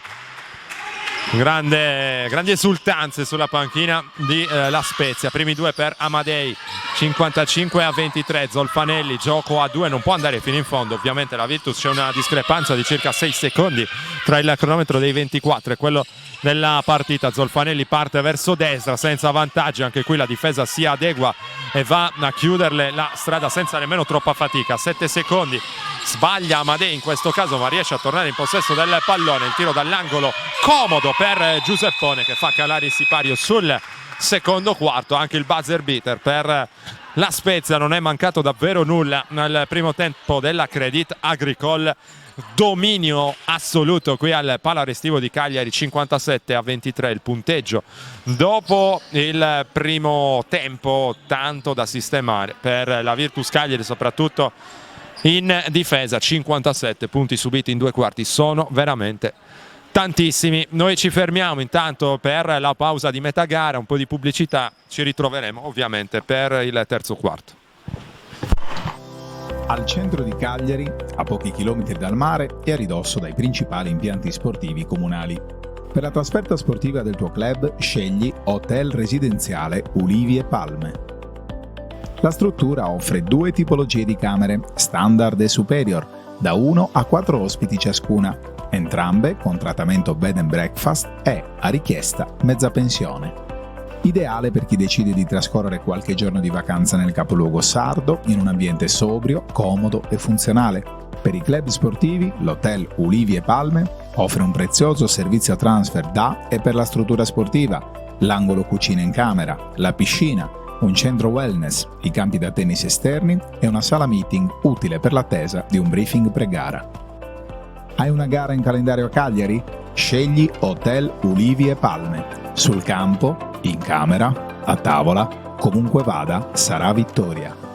grandi esultanze sulla panchina di La Spezia. Primi due per Amadei, 55-23. Zolfanelli, gioco a due, non può andare fino in fondo, ovviamente la Virtus, c'è una discrepanza di circa 6 secondi tra il cronometro dei 24 e quello della partita. Zolfanelli parte verso destra senza vantaggi, anche qui la difesa si adegua e va a chiuderle la strada senza nemmeno troppa fatica. 7 secondi, sbaglia Amadei in questo caso ma riesce a tornare in possesso del pallone. Il tiro dall'angolo comodo per Giuseppone che fa calare il sipario sul secondo quarto. Anche il buzzer beater per La Spezia, non è mancato davvero nulla nel primo tempo della Crédit Agricole. Dominio assoluto qui al Pala Restivo di Cagliari, 57-23 il punteggio dopo il primo tempo, tanto da sistemare per la Virtus Cagliari, soprattutto in difesa. 57 punti subiti in due quarti sono veramente tantissimi. Noi ci fermiamo intanto per la pausa di metà gara, un po' di pubblicità, ci ritroveremo ovviamente per il terzo quarto. Al centro di Cagliari, a pochi chilometri dal mare e a ridosso dai principali impianti sportivi comunali. Per la trasferta sportiva del tuo club scegli Hotel Residenziale Ulivi e Palme. La struttura offre 2 tipologie di camere, standard e superior, da 1 a 4 ospiti ciascuna, entrambe con trattamento bed and breakfast e, a richiesta, mezza pensione. Ideale per chi decide di trascorrere qualche giorno di vacanza nel capoluogo sardo in un ambiente sobrio, comodo e funzionale. Per i club sportivi, l'Hotel Ulivi e Palme offre un prezioso servizio transfer da e per la struttura sportiva, l'angolo cucina in camera, la piscina, un centro wellness, i campi da tennis esterni e una sala meeting utile per l'attesa di un briefing pre-gara. Hai una gara in calendario a Cagliari? Scegli Hotel Ulivi e Palme. Sul campo, in camera, a tavola, comunque vada, sarà vittoria.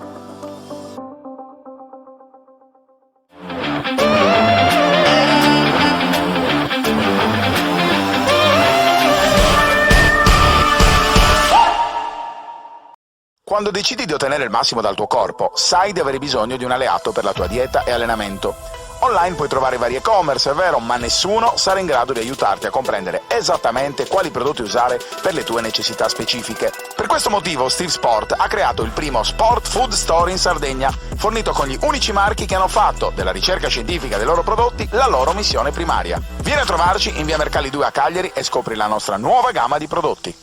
Quando decidi di ottenere il massimo dal tuo corpo, sai di avere bisogno di un alleato per la tua dieta e allenamento. Online puoi trovare vari e-commerce, è vero, ma nessuno sarà in grado di aiutarti a comprendere esattamente quali prodotti usare per le tue necessità specifiche. Per questo motivo Steve Sport ha creato il primo Sport Food Store in Sardegna, fornito con gli unici marchi che hanno fatto della ricerca scientifica dei loro prodotti la loro missione primaria. Vieni a trovarci in via Mercalli 2 a Cagliari e scopri la nostra nuova gamma di prodotti.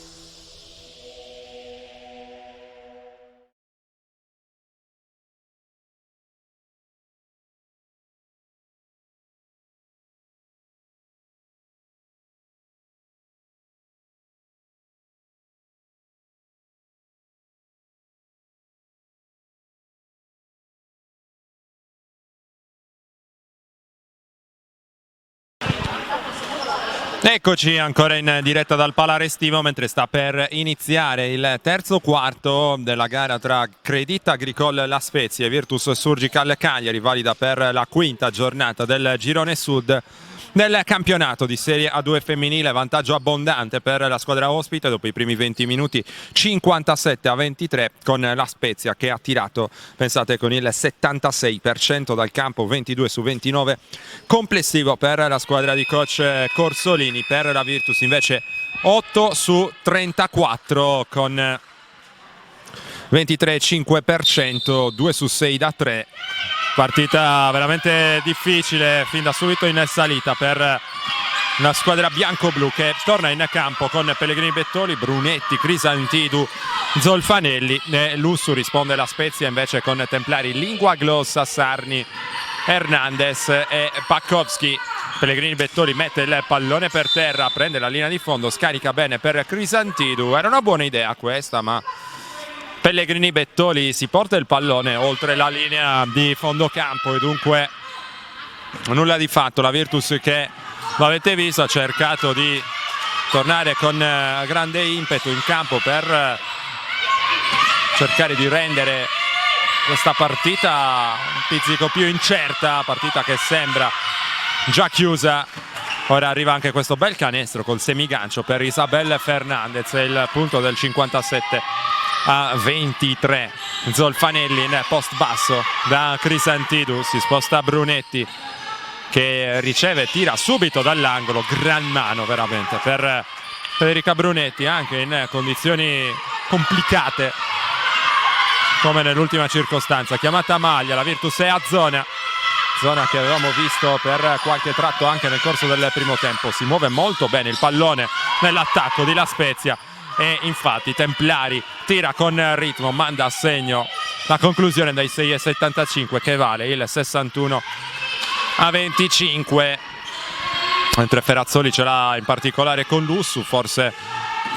Eccoci ancora in diretta dal Pala Estivo mentre sta per iniziare il terzo quarto della gara tra Crédit Agricole La Spezia e Virtus Surgical Cagliari, valida per la quinta giornata del girone sud del campionato di Serie A2 femminile. Vantaggio abbondante per la squadra ospite dopo i primi 20 minuti, 57-23, con la Spezia che ha tirato, pensate, con il 76% dal campo, 22 su 29 complessivo per la squadra di coach Corsolini. Per la Virtus invece 8 su 34 con 23,5%, 2 su 6 da 3. Partita veramente difficile fin da subito in salita per la squadra bianco-blu, che torna in campo con Pellegrini Bettoli, Brunetti, Crisantidu, Zolfanelli. Lussu risponde la Spezia invece con Templari, Lingua Glossa, Sarni, Hernandez e Pakowski. Pellegrini Bettoli mette il pallone per terra, prende la linea di fondo, scarica bene per Crisantidu. Era una buona idea questa, ma Pellegrini Bettoli si porta il pallone oltre la linea di fondo campo e dunque nulla di fatto. La Virtus, che l'avete visto, ha cercato di tornare con grande impeto in campo per cercare di rendere questa partita un pizzico più incerta, partita che sembra già chiusa. Ora arriva anche questo bel canestro col semigancio per Isabel Fernandez, il punto del 57-23. Zolfanelli in post basso da Crisantidu, si sposta Brunetti che riceve, tira subito dall'angolo. Gran mano veramente per Federica Brunetti, anche in condizioni complicate come nell'ultima circostanza. Chiamata a maglia, la Virtus è a zona che avevamo visto per qualche tratto anche nel corso del primo tempo. Si muove molto bene il pallone nell'attacco di La Spezia e infatti Templari tira con ritmo, manda a segno la conclusione dai 6,75 che vale il 61-25, mentre Ferrazzoli ce l'ha in particolare con Lussu. Forse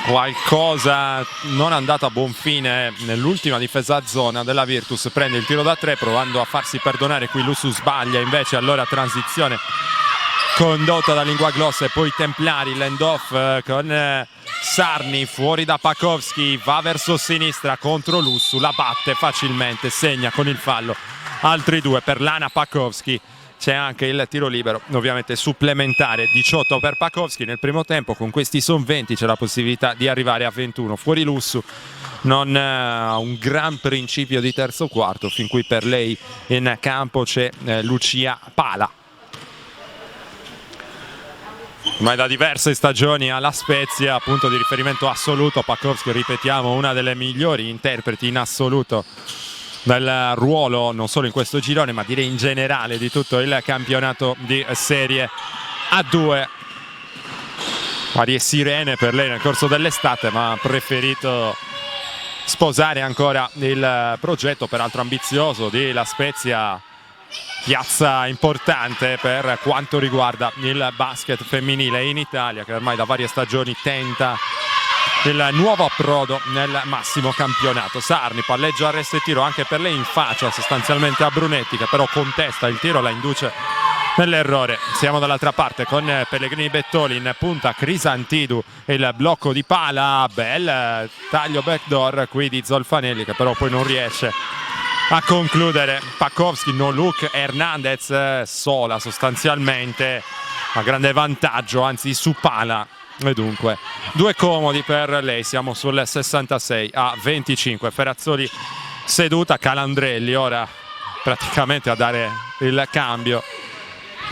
qualcosa non è andato a buon fine nell'ultima difesa a zona della Virtus. Prende il tiro da 3 provando a farsi perdonare, qui Lussu sbaglia invece, allora transizione condotta da Lingua Glossa e poi Templari, l'end off con Sarni fuori da Pakowski, va verso sinistra contro Lussu, la batte facilmente, segna con il fallo. Altri due per Lana Pakowski. C'è anche il tiro libero, ovviamente supplementare, 18 per Pakowski nel primo tempo. Con questi sovventi c'è la possibilità di arrivare a 21. Fuori Lussu, non un gran principio di terzo quarto, fin qui per lei in campo c'è Lucia Pala. Ma è da diverse stagioni alla Spezia, punto di riferimento assoluto. Pakowski, ripetiamo, una delle migliori interpreti in assoluto del ruolo, non solo in questo girone ma direi in generale di tutto il campionato di Serie A2. Varie sirene per lei nel corso dell'estate, ma ha preferito sposare ancora il progetto, peraltro ambizioso, di La Spezia, piazza importante per quanto riguarda il basket femminile in Italia, che ormai da varie stagioni tenta il nuovo approdo nel massimo campionato. Sarni, palleggio, arresto e tiro anche per lei in faccia sostanzialmente a Brunetti, che però contesta il tiro, la induce nell'errore. Siamo dall'altra parte con Pellegrini Bettoli in punta, Crisantidou, il blocco di pala, bel taglio backdoor qui di Zolfanelli, che però poi non riesce a concludere. Pakowski, no look, Hernandez sola sostanzialmente, a grande vantaggio, anzi su pala. E dunque due comodi per lei, siamo sul 66-25. Ferrazzoli seduta, Calandrelli ora praticamente a dare il cambio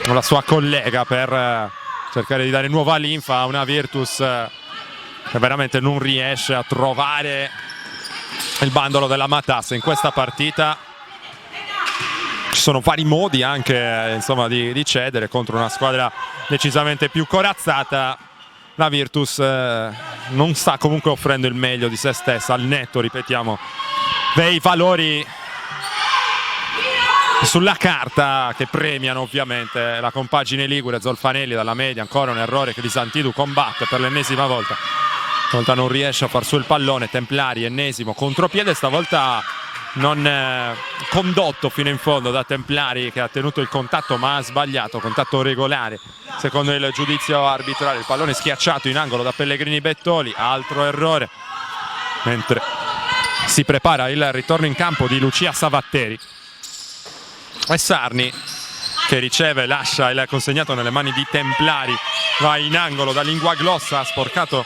con la sua collega per cercare di dare nuova linfa a una Virtus che veramente non riesce a trovare il bandolo della matassa in questa partita. Ci sono vari modi anche, insomma, di cedere contro una squadra decisamente più corazzata. La Virtus non sta comunque offrendo il meglio di se stessa, al netto, ripetiamo, dei valori sulla carta che premiano ovviamente la compagine ligure. Zolfanelli dalla media, ancora un errore che Crisantidou combatte per l'ennesima volta. Stavolta non riesce a far su il pallone. Templari, ennesimo contropiede, stavolta non condotto fino in fondo da Templari, che ha tenuto il contatto ma ha sbagliato, contatto regolare secondo il giudizio arbitrale. Il pallone schiacciato in angolo da Pellegrini Bettoli, altro errore, mentre si prepara il ritorno in campo di Lucia Savatteri. E Sarni, che riceve, lascia il consegnato nelle mani di Templari, va in angolo da Linguaglossa, ha sporcato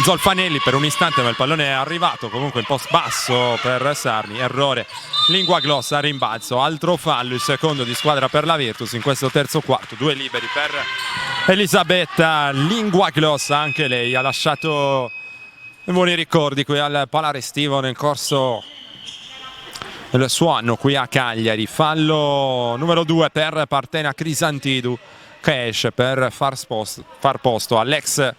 Zolfanelli per un istante, ma il pallone è arrivato comunque in post basso per Sarni. Errore, Linguaglossa a rimbalzo, altro fallo, il secondo di squadra per la Virtus in questo terzo quarto. Due liberi per Elisabetta Linguaglossa, anche lei ha lasciato buoni ricordi qui al Palarestivo nel corso del suo anno qui a Cagliari. Fallo numero 2 per Partena Crisantidou, che esce per far posto all'ex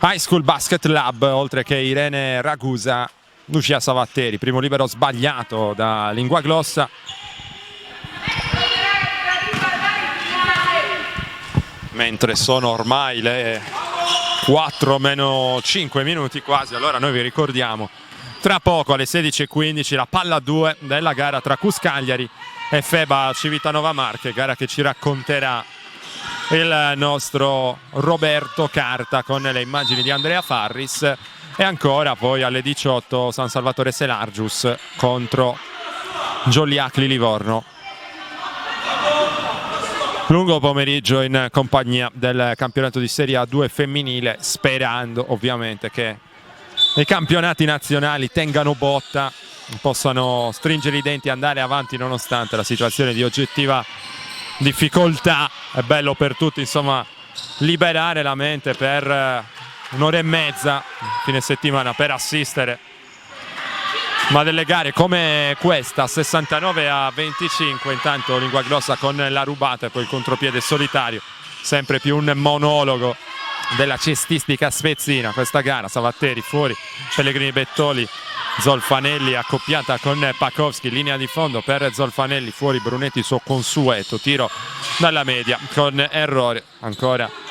High School Basket Lab, oltre che Irene Ragusa. Lucia Savatteri, primo libero sbagliato da Linguaglossa. Mentre sono ormai le 4 meno 5 minuti quasi, allora noi vi ricordiamo tra poco alle 16:15 la palla 2 della gara tra Cus Cagliari e FEBA Civitanova Marche, gara che ci racconterà il nostro Roberto Carta con le immagini di Andrea Farris. E ancora poi alle 18 San Salvatore Selargius contro Gioliacli Livorno. Lungo pomeriggio in compagnia del campionato di Serie A2 femminile, sperando ovviamente che i campionati nazionali tengano botta, possano stringere i denti e andare avanti nonostante la situazione di oggettiva difficoltà. È bello per tutti, insomma, liberare la mente per un'ora e mezza fine settimana per assistere, ma delle gare come questa 69-25. Intanto Linguaglossa con la rubata e poi il contropiede solitario, sempre più un monologo della cestistica spezzina questa gara. Savatteri fuori, Pellegrini Bettoli, Zolfanelli accoppiata con Pakowski, linea di fondo per Zolfanelli, fuori Brunetti, suo consueto tiro dalla media con errore. Ancora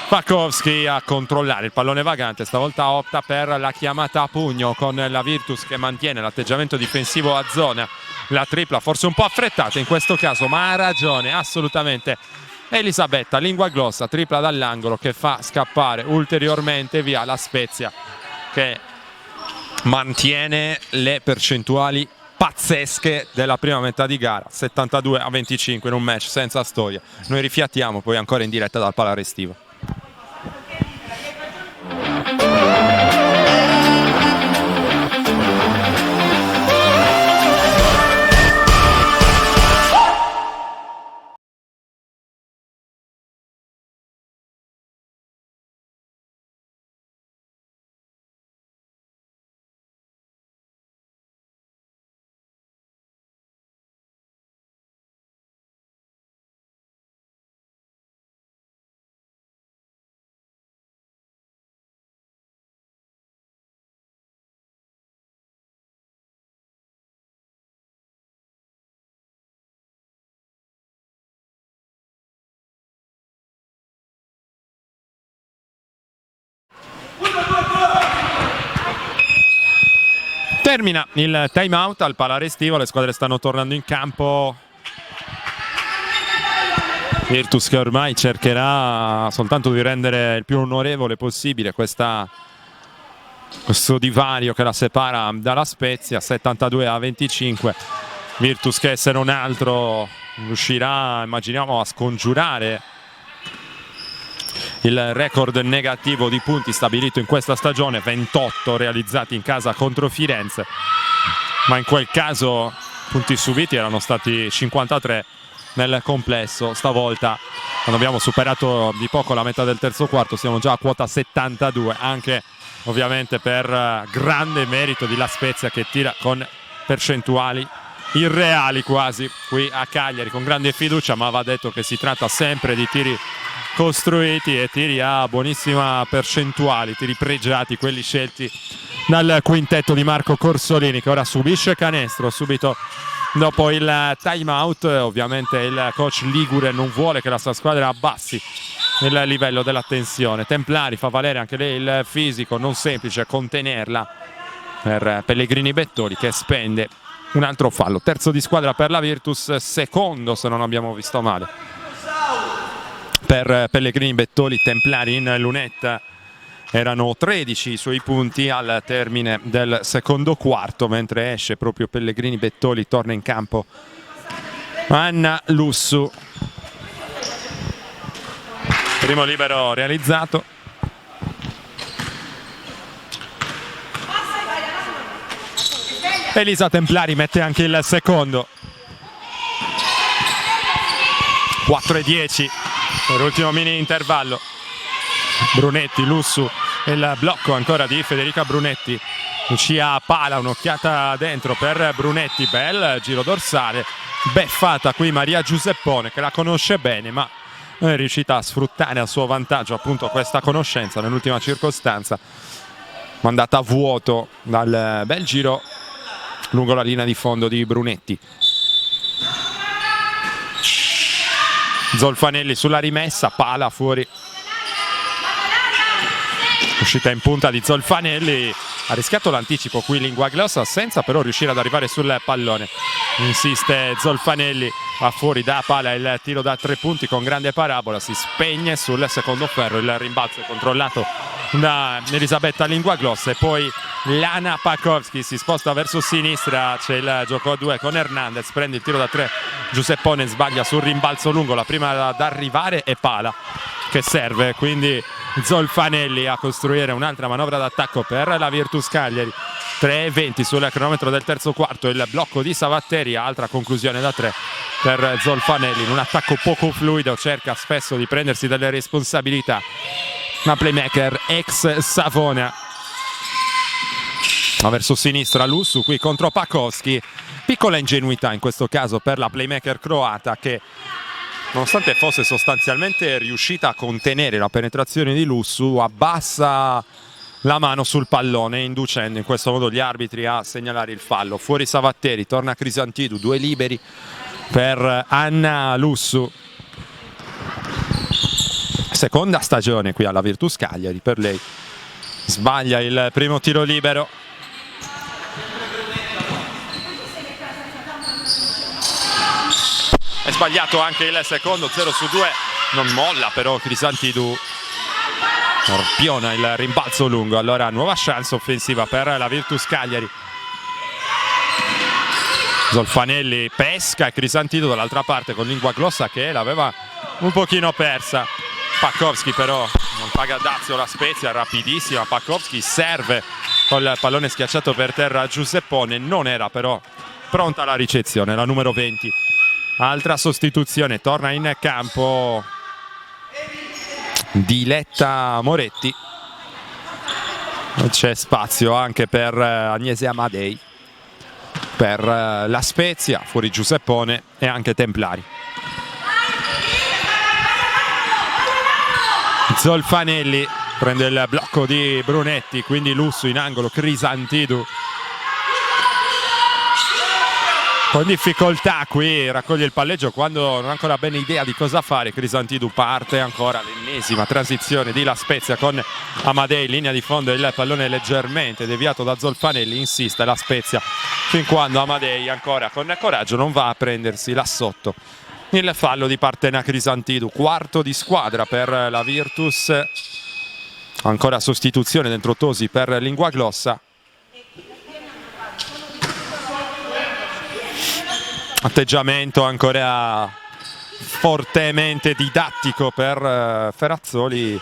Pakowski a controllare il pallone vagante, stavolta opta per la chiamata a pugno con la Virtus, che mantiene l'atteggiamento difensivo a zona. La tripla forse un po' affrettata in questo caso, ma ha ragione assolutamente Elisabetta Linguaglossa, tripla dall'angolo che fa scappare ulteriormente via la Spezia, che mantiene le percentuali pazzesche della prima metà di gara, 72-25 in un match senza storia. Noi rifiattiamo poi ancora in diretta dal Palarestivo. Termina il time out al Pala Restivo, le squadre stanno tornando in campo. Virtus che ormai cercherà soltanto di rendere il più onorevole possibile questo divario che la separa dalla Spezia, 72-25. Virtus che, se non altro, riuscirà, immaginiamo, a scongiurare il record negativo di punti stabilito in questa stagione, 28 realizzati in casa contro Firenze, ma in quel caso punti subiti erano stati 53 nel complesso. Stavolta, quando abbiamo superato di poco la metà del terzo quarto, siamo già a quota 72, anche ovviamente per grande merito di La Spezia, che tira con percentuali irreali quasi qui a Cagliari, con grande fiducia, ma va detto che si tratta sempre di tiri costruiti e tiri a buonissima percentuale, tiri pregiati, quelli scelti dal quintetto di Marco Corsolini, che ora subisce canestro subito dopo il time out. Ovviamente il coach ligure non vuole che la sua squadra abbassi il livello della tensione. Templari fa valere anche lei il fisico, non semplice contenerla per Pellegrini Bettoli, che spende un altro fallo. Terzo di squadra per la Virtus, secondo se non abbiamo visto male per Pellegrini Bettoli. Templari in lunetta, erano 13 i suoi punti al termine del secondo quarto, mentre esce proprio Pellegrini Bettoli, torna in campo Anna Lussu. Primo libero realizzato. Elisa Templari mette anche il secondo. 4-10 per l'ultimo mini intervallo. Brunetti, Lussu, il blocco ancora di Federica Brunetti. Lucia Pala, un'occhiata dentro per Brunetti, bel giro dorsale, beffata qui Maria Giuseppone, che la conosce bene, ma non è riuscita a sfruttare a suo vantaggio appunto questa conoscenza nell'ultima circostanza, mandata a vuoto dal bel giro lungo la linea di fondo di Brunetti. Zolfanelli sulla rimessa, Pala fuori, uscita in punta di Zolfanelli, ha rischiato l'anticipo qui Linguaglossa senza però riuscire ad arrivare sul pallone. Insiste Zolfanelli, va fuori da Pala il tiro da 3 punti con grande parabola, si spegne sul secondo ferro, il rimbalzo è controllato da Elisabetta Linguaglossa e poi Lana Pakowski si sposta verso sinistra, c'è il gioco a 2 con Hernandez, prende il tiro da 3, Giuseppone sbaglia sul rimbalzo lungo, la prima ad arrivare è Pala che serve, quindi Zolfanelli a costruire un'altra manovra d'attacco per la Virtus Cagliari. 3:20 sul cronometro del terzo quarto, il blocco di Savatteri, altra conclusione da 3 per Zolfanelli in un attacco poco fluido, cerca spesso di prendersi delle responsabilità, una playmaker ex Savona. Ma verso sinistra Lussu qui contro Pakowski, piccola ingenuità in questo caso per la playmaker croata, che nonostante fosse sostanzialmente riuscita a contenere la penetrazione di Lussu, abbassa la mano sul pallone, inducendo in questo modo gli arbitri a segnalare il fallo. Fuori Savatteri, torna Crisantidu, 2 liberi per Anna Lussu. Seconda stagione qui alla Virtus Cagliari per lei. Sbaglia il primo tiro libero. È sbagliato anche il secondo, 0-2, non molla però Crisantidu, arpiona il rimbalzo lungo. Allora nuova chance offensiva per la Virtus Cagliari. Zolfanelli pesca e Crisantidu dall'altra parte con Linguaglossa che l'aveva un pochino persa. Pakowski però non paga dazio la Spezia, rapidissima Pakowski, serve con il pallone schiacciato per terra Giuseppone, non era però pronta la ricezione, la numero 20. Altra sostituzione, torna in campo Diletta Moretti. C'è spazio anche per Agnese Amadei, per la Spezia, fuori Giuseppone e anche Templari. Zolfanelli prende il blocco di Brunetti, quindi Lussu in angolo, Crisantidu. con difficoltà qui raccoglie il palleggio quando non ha ancora bene idea di cosa fare. Crisantidou parte ancora l'ennesima transizione di La Spezia con Amadei, linea di fondo, il pallone leggermente deviato da Zolfanelli, insiste La Spezia fin quando Amadei ancora con coraggio non va a prendersi là sotto il fallo di Partena Crisantidou. Quarto di squadra per la Virtus, ancora sostituzione dentro Tosi per Linguaglossa. Atteggiamento ancora fortemente didattico per Ferrazzoli,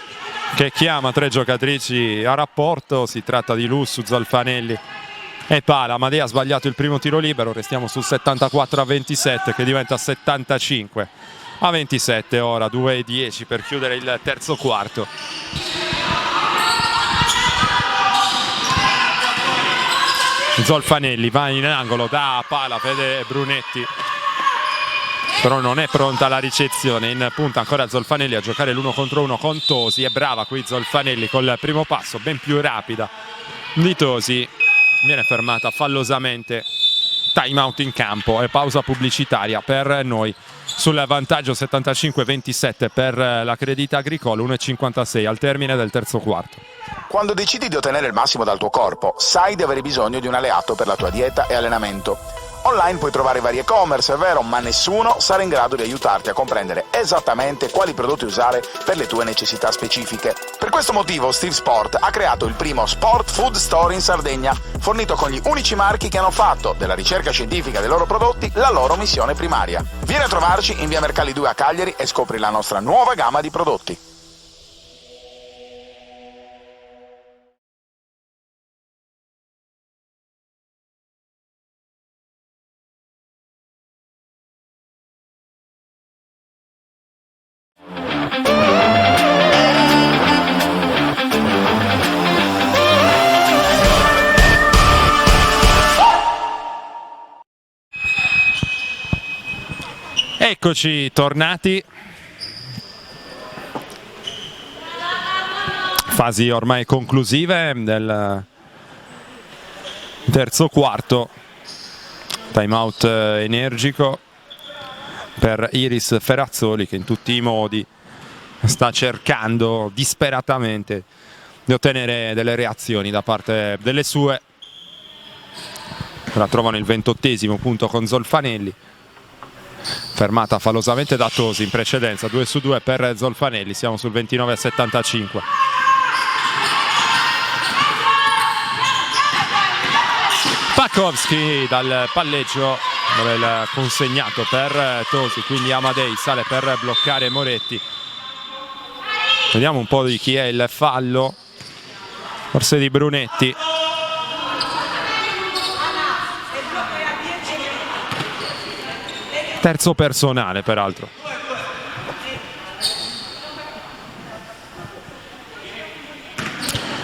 che chiama 3 giocatrici a rapporto. Si tratta di Lussu, Zolfanelli e Pala. Amadei ha sbagliato il primo tiro libero, restiamo sul 74-27 che diventa 75-27 ora, 2:10 per chiudere il terzo quarto. Zolfanelli va in angolo da Pala, vede Brunetti, però non è pronta la ricezione. In punta ancora Zolfanelli a giocare l'1 contro 1 con Tosi. È brava qui Zolfanelli col primo passo, ben più rapida di Tosi. Viene fermata fallosamente. Time out in campo e pausa pubblicitaria per noi sul vantaggio 75-27 per la Crédit Agricole. 1:56 al termine del terzo quarto. Quando decidi di ottenere il massimo dal tuo corpo, sai di avere bisogno di un alleato per la tua dieta e allenamento. Online puoi trovare vari e-commerce, è vero, ma nessuno sarà in grado di aiutarti a comprendere esattamente quali prodotti usare per le tue necessità specifiche. Per questo motivo Steve Sport ha creato il primo Sport Food Store in Sardegna, fornito con gli unici marchi che hanno fatto della ricerca scientifica dei loro prodotti la loro missione primaria. Vieni a trovarci in via Mercalli 2 a Cagliari e scopri la nostra nuova gamma di prodotti. Eccoci tornati, fasi ormai conclusive del terzo quarto. Time out energico per Iris Ferrazzoli, che in tutti i modi sta cercando disperatamente di ottenere delle reazioni da parte delle sue. La trovano il 28esimo punto con Zolfanelli, fermata fallosamente da Tosi in precedenza. 2 su 2 per Zolfanelli, siamo sul 29-75. Pakowski dal palleggio, dove il consegnato per Tosi, quindi Amadei sale per bloccare Moretti. Vediamo un po' di chi è il fallo, forse di Brunetti. Terzo personale peraltro.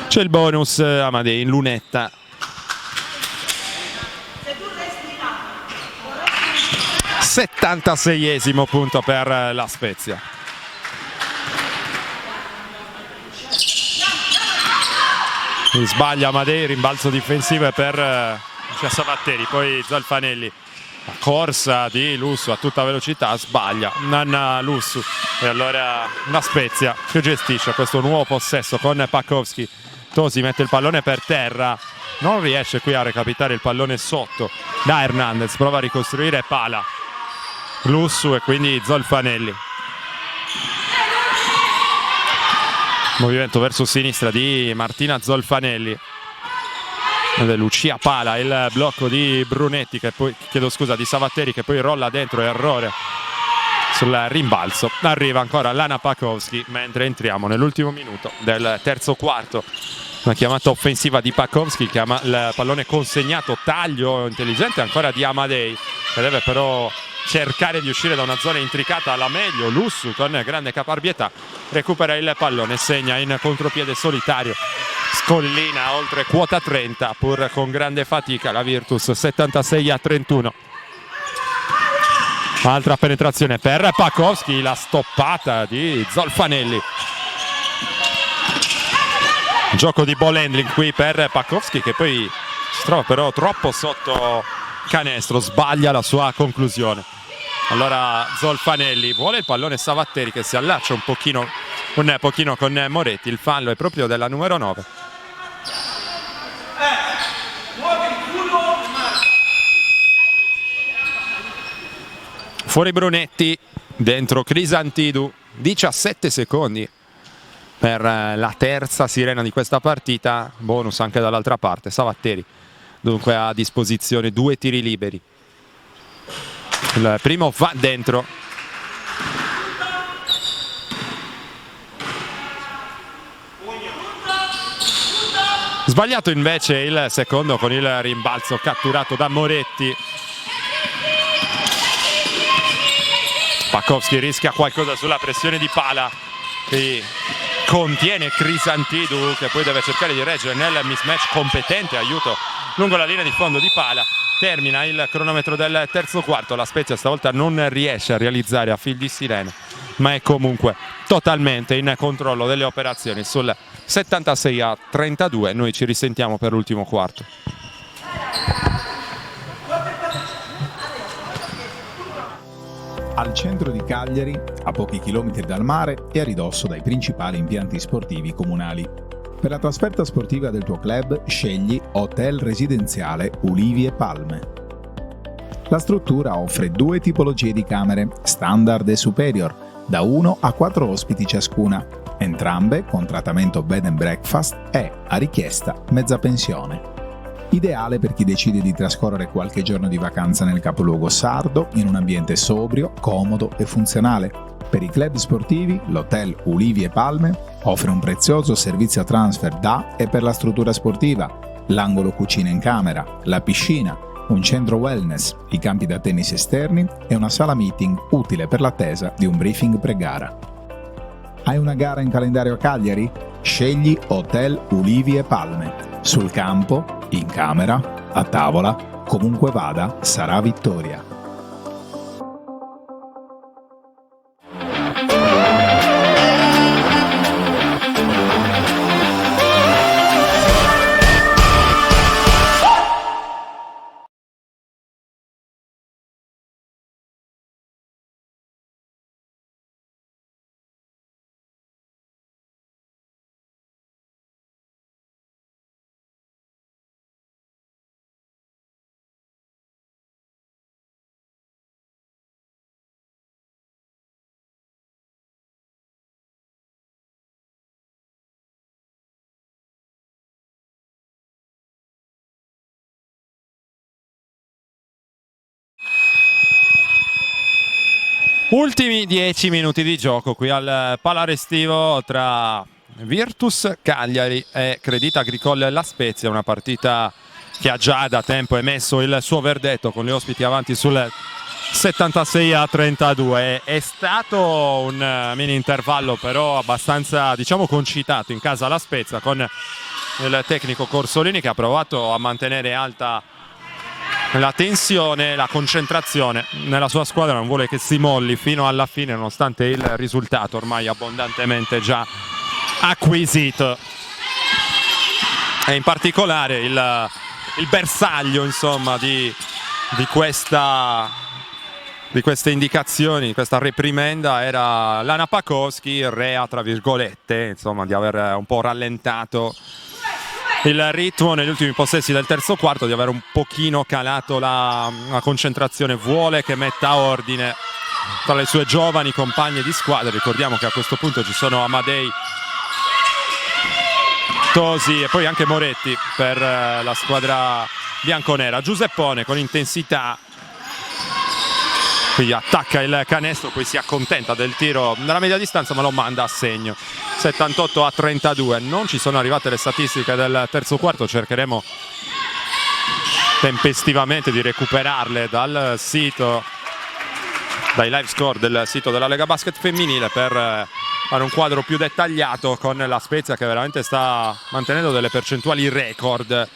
C'è il bonus Amadei in lunetta. (76esimo punto per la Spezia). Sbaglia Amadei, rimbalzo difensivo per Savatteri, poi Zolfanelli. La corsa di Lussu a tutta velocità, sbaglia Nanna Lussu e allora una Spezia che gestisce questo nuovo possesso con Pakowski. Tosi mette il pallone per terra, non riesce qui a recapitare il pallone sotto da Hernandez, prova a ricostruire Pala, Lussu e quindi Zolfanelli. Movimento verso sinistra di Martina Zolfanelli. Lucia Pala, il blocco di Brunetti, che poi, di Savatteri, che poi rolla dentro, errore sul rimbalzo. Arriva ancora Lana Pakowski mentre entriamo nell'ultimo minuto del terzo quarto. Una chiamata offensiva di Pakowski, chiama il pallone consegnato, taglio intelligente ancora di Amadei, che deve però cercare di uscire da una zona intricata alla meglio. Lussu con grande caparbietà recupera il pallone, segna in contropiede solitario, scollina oltre quota 30 pur con grande fatica la Virtus. 76-31. Altra penetrazione per Pakowski, la stoppata di Zolfanelli. Gioco di ball handling qui per Pakowski, che poi si trova però troppo sotto canestro, sbaglia la sua conclusione. Allora Zolfanelli vuole il pallone, Savatteri che si allaccia un pochino con Moretti. Il fallo è proprio della numero 9. Fuori Brunetti, dentro Crisantidou, 17 secondi per la terza sirena di questa partita, bonus anche dall'altra parte. Savatteri dunque a disposizione 2 tiri liberi. Il primo va dentro. Sbagliato invece il secondo con il rimbalzo catturato da Moretti. Pakowski rischia qualcosa sulla pressione di pala che contiene Crisantidou, che poi deve cercare di reggere nel mismatch competente, aiuto lungo la linea di fondo di pala. Termina il cronometro del terzo quarto. La Spezia stavolta non riesce a realizzare a fil di sirena, ma è comunque totalmente in controllo delle operazioni sul 76-32. Noi ci risentiamo per l'ultimo quarto. Al centro di Cagliari, a pochi chilometri dal mare e a ridosso dai principali impianti sportivi comunali. Per la trasferta sportiva del tuo club scegli Hotel Residenziale Ulivi e Palme. La struttura offre 2 tipologie di camere, standard e superior, da 1 a 4 ospiti ciascuna, entrambe con trattamento bed and breakfast e, a richiesta, mezza pensione. Ideale per chi decide di trascorrere qualche giorno di vacanza nel capoluogo sardo in un ambiente sobrio, comodo e funzionale. Per i club sportivi, l'Hotel Ulivi e Palme offre un prezioso servizio transfer da e per la struttura sportiva, l'angolo cucina in camera, la piscina, un centro wellness, i campi da tennis esterni e una sala meeting utile per l'attesa di un briefing pre-gara. Hai una gara in calendario a Cagliari? Scegli Hotel Ulivi e Palme. Sul campo, in camera, a tavola, comunque vada, sarà vittoria. Ultimi 10 minuti di gioco qui al Palarestivo tra Virtus Cagliari e Crédit Agricole La Spezia, una partita che ha già da tempo emesso il suo verdetto con gli ospiti avanti sul 76-32. È stato un mini intervallo però abbastanza, diciamo, concitato in casa La Spezia, con il tecnico Corsolini che ha provato a mantenere alta la tensione, la concentrazione nella sua squadra, non vuole che si molli fino alla fine nonostante il risultato ormai abbondantemente già acquisito. E in particolare il bersaglio, insomma, di queste indicazioni, questa reprimenda, era Lana Pakowski, rea tra virgolette, insomma, di aver un po' rallentato il ritmo negli ultimi possessi del terzo quarto, di aver un pochino calato la concentrazione. Vuole che metta ordine tra le sue giovani compagne di squadra. Ricordiamo che a questo punto ci sono Amadei, Tosi e poi anche Moretti per la squadra bianconera. Giuseppone con intensità, quindi attacca il canestro, poi si accontenta del tiro dalla media distanza ma lo manda a segno. 78-32. Non ci sono arrivate le statistiche del terzo quarto, cercheremo tempestivamente di recuperarle dal sito, dai live score del sito della Lega Basket femminile, per fare un quadro più dettagliato con la Spezia che veramente sta mantenendo delle percentuali record.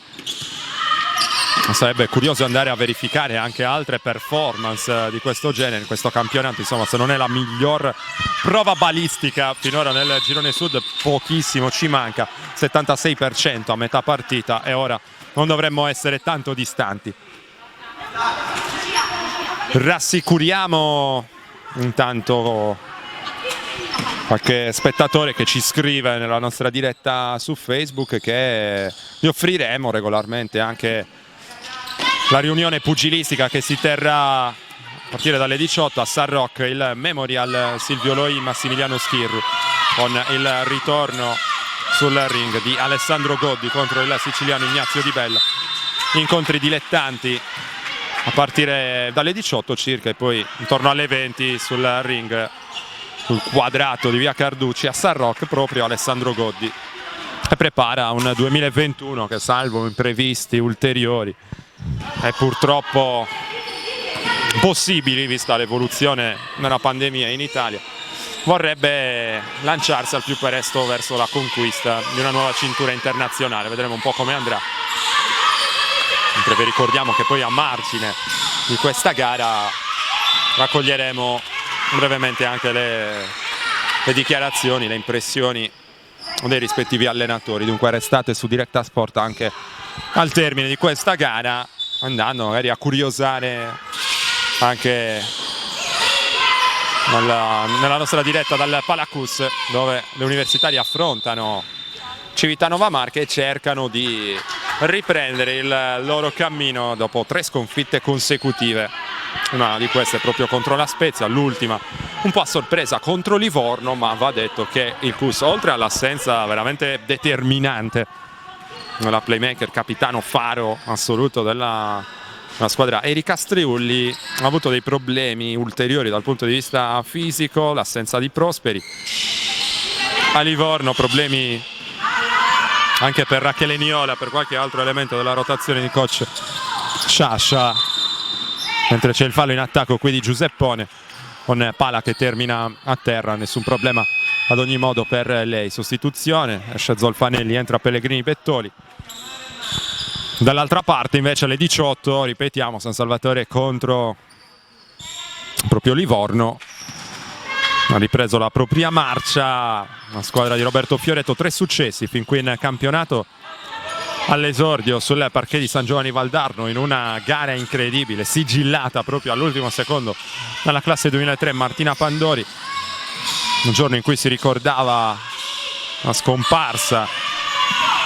Sarebbe curioso andare a verificare anche altre performance di questo genere in questo campionato, insomma, se non è la miglior prova balistica finora nel girone sud, pochissimo ci manca, 76% a metà partita, e ora non dovremmo essere tanto distanti. Rassicuriamo intanto qualche spettatore che ci scrive nella nostra diretta su Facebook che gli offriremo regolarmente anche la riunione pugilistica che si terrà a partire dalle 18 a San Roque, il Memorial Silvio Loi Massimiliano Schirru, con il ritorno sul ring di Alessandro Goddi contro il siciliano Ignazio Di Bella. Incontri dilettanti a partire dalle 18 circa e poi intorno alle 20 sul ring, sul quadrato di via Carducci a San Roque, proprio Alessandro Goddi, e prepara un 2021 che, salvo imprevisti ulteriori e purtroppo possibili vista l'evoluzione della pandemia in Italia, vorrebbe lanciarsi al più presto verso la conquista di una nuova cintura internazionale. Vedremo un po' come andrà. Mentre vi ricordiamo che poi a margine di questa gara raccoglieremo brevemente anche le dichiarazioni, le impressioni dei rispettivi allenatori. Dunque restate su Directa Sport anche al termine di questa gara, andando magari a curiosare anche nella nostra diretta dal Palacus, dove le universitari affrontano Civitanova Marche e cercano di riprendere il loro cammino dopo 3 sconfitte consecutive. Una di queste proprio contro la Spezia, l'ultima un po' a sorpresa contro Livorno, ma va detto che il CUS, oltre all'assenza veramente determinante della playmaker, capitano faro assoluto della squadra Erika Striulli, ha avuto dei problemi ulteriori dal punto di vista fisico, l'assenza di Prosperi. A Livorno problemi anche per Rachele Niola, per qualche altro elemento della rotazione di coach Sciascia, mentre c'è il fallo in attacco qui di Giuseppone, con pala che termina a terra. Nessun problema ad ogni modo per lei. Sostituzione, esce Zolfanelli, entra Pellegrini Bettoli. Dall'altra parte invece alle 18, ripetiamo, San Salvatore contro proprio Livorno. Ha ripreso la propria marcia la squadra di Roberto Fioretto, 3 successi fin qui in campionato, all'esordio sul parquet di San Giovanni Valdarno in una gara incredibile, sigillata proprio all'ultimo secondo dalla classe 2003 Martina Pandori, un giorno in cui si ricordava la scomparsa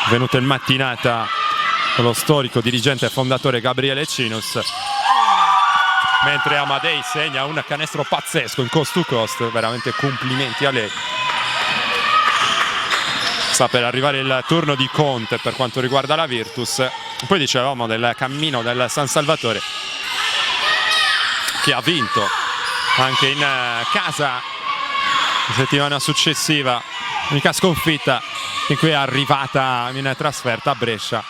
venuta in mattinata con lo storico dirigente e fondatore Gabriele Cinus, mentre Amadei segna un canestro pazzesco in coast to coast. Veramente complimenti a lei. Sta per arrivare il turno di Conte per quanto riguarda la Virtus. Poi dicevamo del cammino del San Salvatore, che ha vinto anche in casa la settimana successiva, unica sconfitta in cui è arrivata in trasferta a Brescia.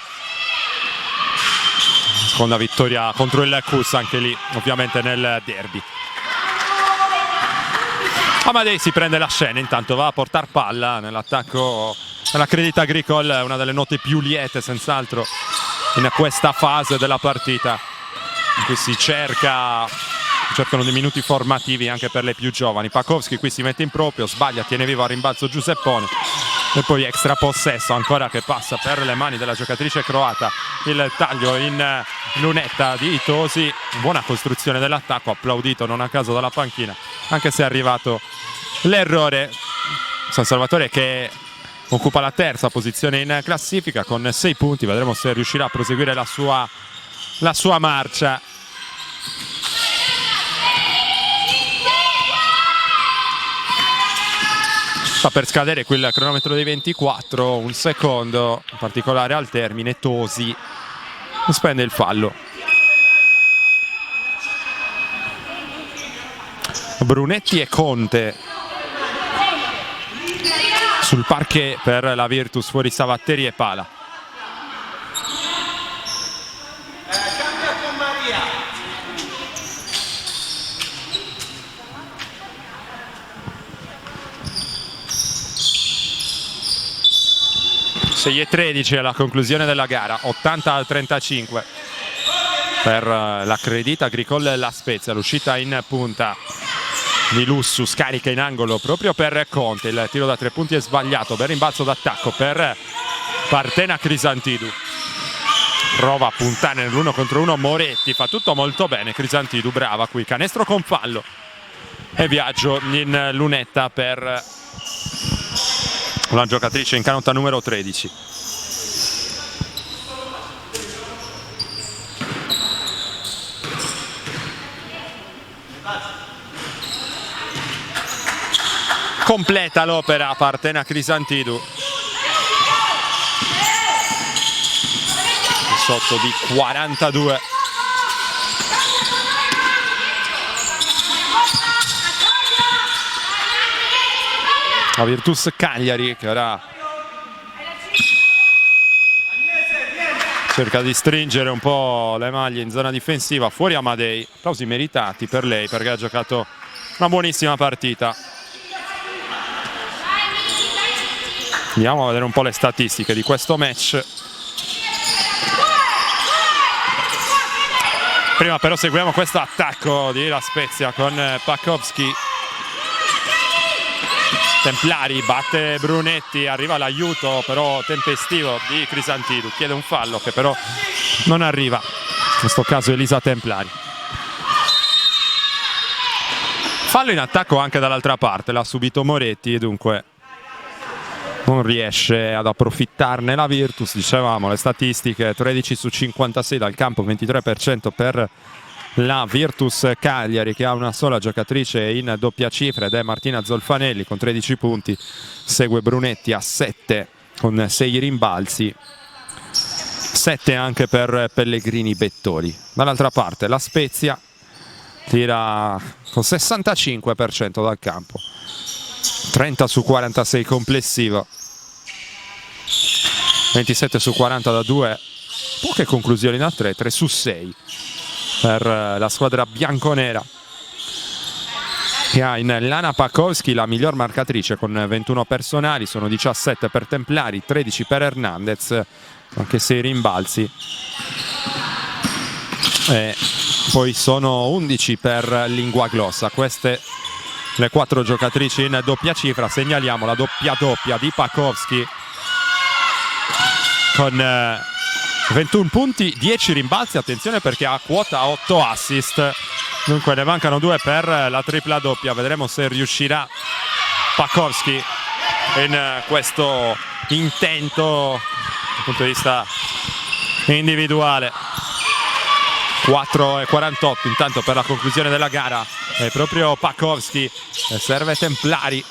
Seconda vittoria contro il CUS, anche lì ovviamente nel derby. Amadei si prende la scena, intanto va a portar palla nell'attacco della Crédit Agricole, una delle note più liete senz'altro in questa fase della partita, in cui si cercano dei minuti formativi anche per le più giovani. Pakowski qui si mette in proprio, sbaglia, tiene vivo a rimbalzo Giuseppone, e poi extra possesso ancora che passa per le mani della giocatrice croata. Il taglio in lunetta di Tosi, buona costruzione dell'attacco, applaudito non a caso dalla panchina, anche se è arrivato l'errore. San Salvatore che occupa la terza posizione in classifica con 6 punti, vedremo se riuscirà a proseguire la sua marcia. Sta per scadere qui il cronometro dei 24, un secondo in particolare al termine. Tosi spende il fallo. Brunetti e Conte sul parquet per la Virtus, fuori Savatteri e pala. E 13 alla conclusione della gara, 80-35 per la Crédit Agricole La Spezia. L'uscita in punta di Lussu, scarica in angolo proprio per Conte, il tiro da 3 punti è sbagliato, bel rimbalzo d'attacco per Partena Crisantidu. prova a puntare nell'1 contro 1 Moretti, fa tutto molto bene Crisantidou, brava qui, canestro con fallo e viaggio in lunetta per la giocatrice in canota numero 13. Completa l'opera Partena Crisantidou, sotto di 42. La Virtus Cagliari che ora cerca di stringere un po' le maglie in zona difensiva. Fuori Amadei, applausi meritati per lei perché ha giocato una buonissima partita. Andiamo a vedere un po' le statistiche di questo match. Prima però seguiamo questo attacco di La Spezia con Pakowski. Templari batte Brunetti, arriva l'aiuto però tempestivo di Crisantidou, chiede un fallo che però non arriva, in questo caso Elisa Templari. Fallo in attacco anche dall'altra parte, l'ha subito Moretti e dunque non riesce ad approfittarne la Virtus. Dicevamo le statistiche: 13 su 56 dal campo, 23% per la Virtus Cagliari, che ha una sola giocatrice in doppia cifra ed è Martina Zolfanelli con 13 punti, segue Brunetti a 7 con 6 rimbalzi, 7 anche per Pellegrini Bettoli. Dall'altra parte La Spezia tira con 65% dal campo, 30 su 46 complessivo, 27 su 40 da 2, poche conclusioni da 3, 3 su 6 per la squadra bianconera, che ha in Lana Pakowski la miglior marcatrice con 21 personali, sono 17 per Templari, 13 per Hernandez, anche 6 rimbalzi, e poi sono 11 per Linguaglossa. Queste le 4 giocatrici in doppia cifra. Segnaliamo la doppia di Pakowski con 21 punti, 10 rimbalzi, attenzione perché ha quota 8 assist, dunque ne mancano 2 per la tripla doppia. Vedremo se riuscirà Pakowski in questo intento dal punto di vista individuale. 4:48 intanto per la conclusione della gara, è proprio Pakowski, serve Templari.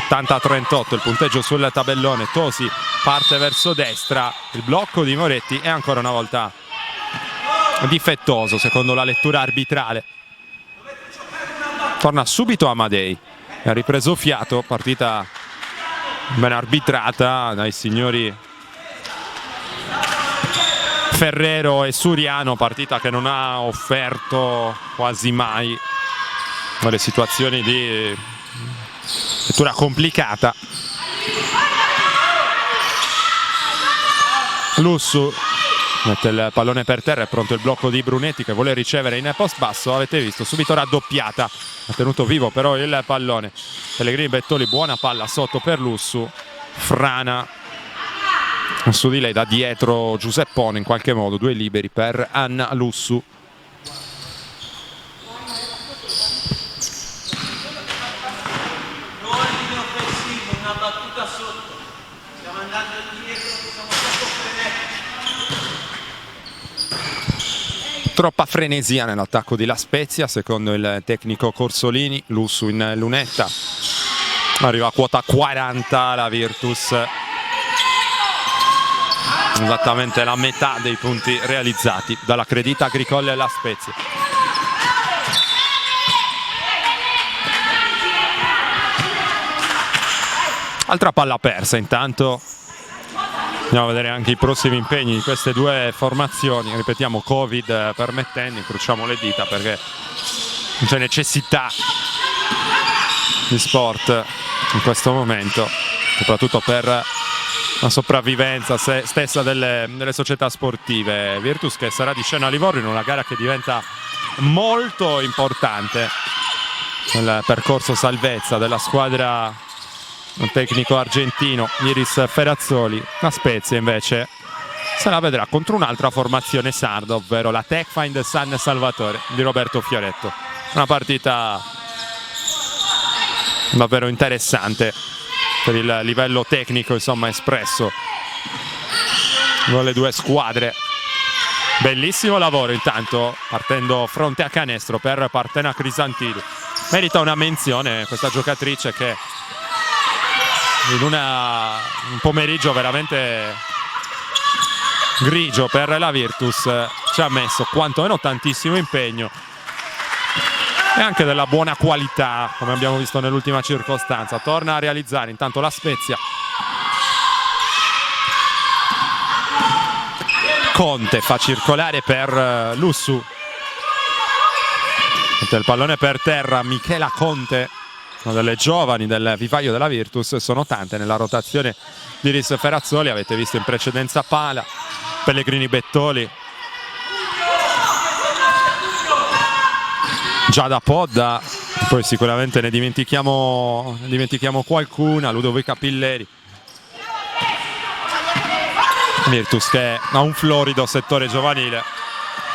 80-38 il punteggio sul tabellone. Tosi parte verso destra, il blocco di Moretti è ancora una volta difettoso secondo la lettura arbitrale. Torna subito Amadei, ha ripreso fiato, partita ben arbitrata dai signori Ferrero e Suriano, partita che non ha offerto quasi mai delle situazioni di lettura complicata. Lussu mette il pallone per terra, è pronto il blocco di Brunetti che vuole ricevere in post basso, avete visto, subito raddoppiata, ha tenuto vivo però il pallone Pellegrini Bettoli, buona palla sotto per Lussu, frana su di lei da dietro Giuseppone in qualche modo, 2 liberi per Anna Lussu. Troppa frenesia nell'attacco di La Spezia secondo il tecnico Corsolini. Lussu in lunetta, arriva a quota 40 la Virtus, esattamente la metà dei punti realizzati dalla Crédit Agricole La Spezia. Altra palla persa intanto. Andiamo a vedere anche i prossimi impegni di queste due formazioni. Ripetiamo, Covid permettendo, incrociamo le dita perché non c'è necessità di sport in questo momento, soprattutto per la sopravvivenza stessa delle società sportive. Virtus che sarà di scena a Livorno in una gara che diventa molto importante nel percorso salvezza della squadra tecnico argentino Iris Ferrazzoli. La Spezia invece se la vedrà contro un'altra formazione sarda, ovvero la Tech Find San Salvatore di Roberto Fioretto. Una partita davvero interessante per il livello tecnico, insomma, espresso dalle due squadre. Bellissimo lavoro intanto partendo fronte a canestro per Partena Crisantidou. Merita una menzione questa giocatrice che in un pomeriggio veramente grigio per la Virtus ci ha messo quantomeno tantissimo impegno e anche della buona qualità, come abbiamo visto nell'ultima circostanza. Torna a realizzare intanto la Spezia. Conte fa circolare per Lussu. Il pallone per terra. Michela Conte, una delle giovani del vivaio della Virtus. Sono tante nella rotazione di Iris Ferrazzoli. Avete visto in precedenza Pala, Pellegrini Bettoli, Giada Podda, poi sicuramente ne dimentichiamo qualcuna, Ludovica Pilleri. Virtus che ha un florido settore giovanile,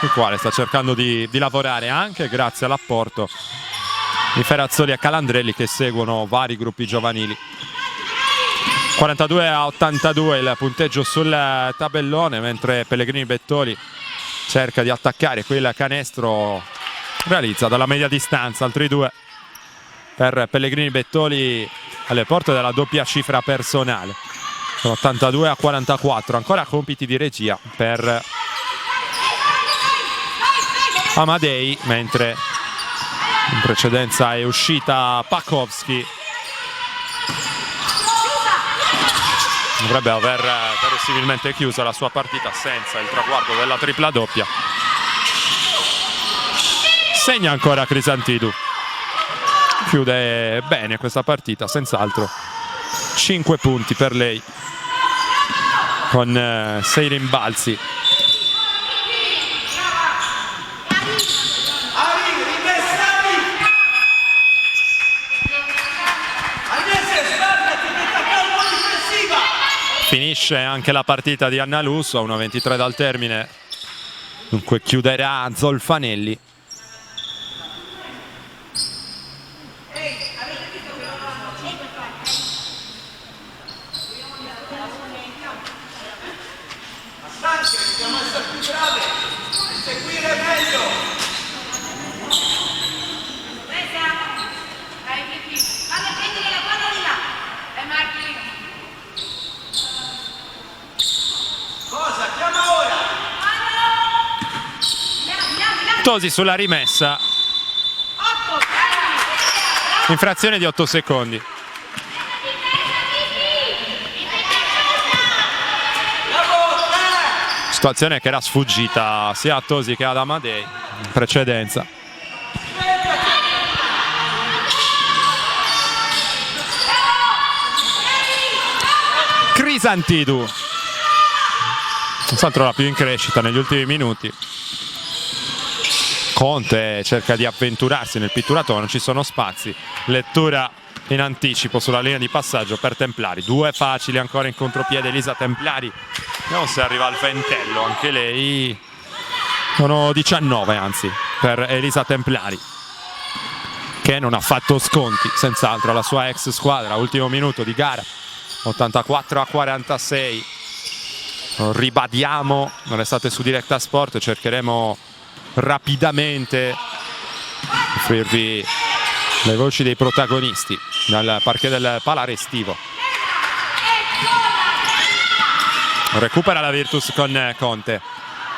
il quale sta cercando di lavorare anche grazie all'apporto di Ferrazzoli e Calandrelli, che seguono vari gruppi giovanili. 42-82 il punteggio sul tabellone, mentre Pellegrini Bettoli cerca di attaccare qui il canestro, realizza dalla media distanza. Altri due per Pellegrini Bettoli alle porte della doppia cifra personale. Sono 82-44, ancora compiti di regia per Amadei, mentre in precedenza è uscita Pakowski. Dovrebbe aver verosimilmente chiuso la sua partita senza il traguardo della tripla doppia. Segna ancora Crisantidou, chiude bene questa partita, senz'altro 5 punti per lei con 6 rimbalzi. Finisce anche la partita di Anna Lusso a 1:23 dal termine, dunque chiuderà Zolfanelli. Tosi sulla rimessa, infrazione di 8 secondi. Situazione che era sfuggita sia a Tosi che ad Amadei in precedenza. Crisantidou, senz'altro la più in crescita negli ultimi minuti. Conte cerca di avventurarsi nel pitturato, ma non ci sono spazi. Lettura in anticipo sulla linea di passaggio per Templari. 2 facili ancora in contropiede Elisa Templari. Vediamo se arriva al ventello anche lei. Sono 19 anzi per Elisa Templari, che non ha fatto sconti senz'altro alla sua ex squadra. Ultimo minuto di gara, 84-46. Ribadiamo, non restate su Diretta Sport, cercheremo rapidamente offrirvi le voci dei protagonisti dal parquet del Pala Restivo. Recupera la Virtus con Conte,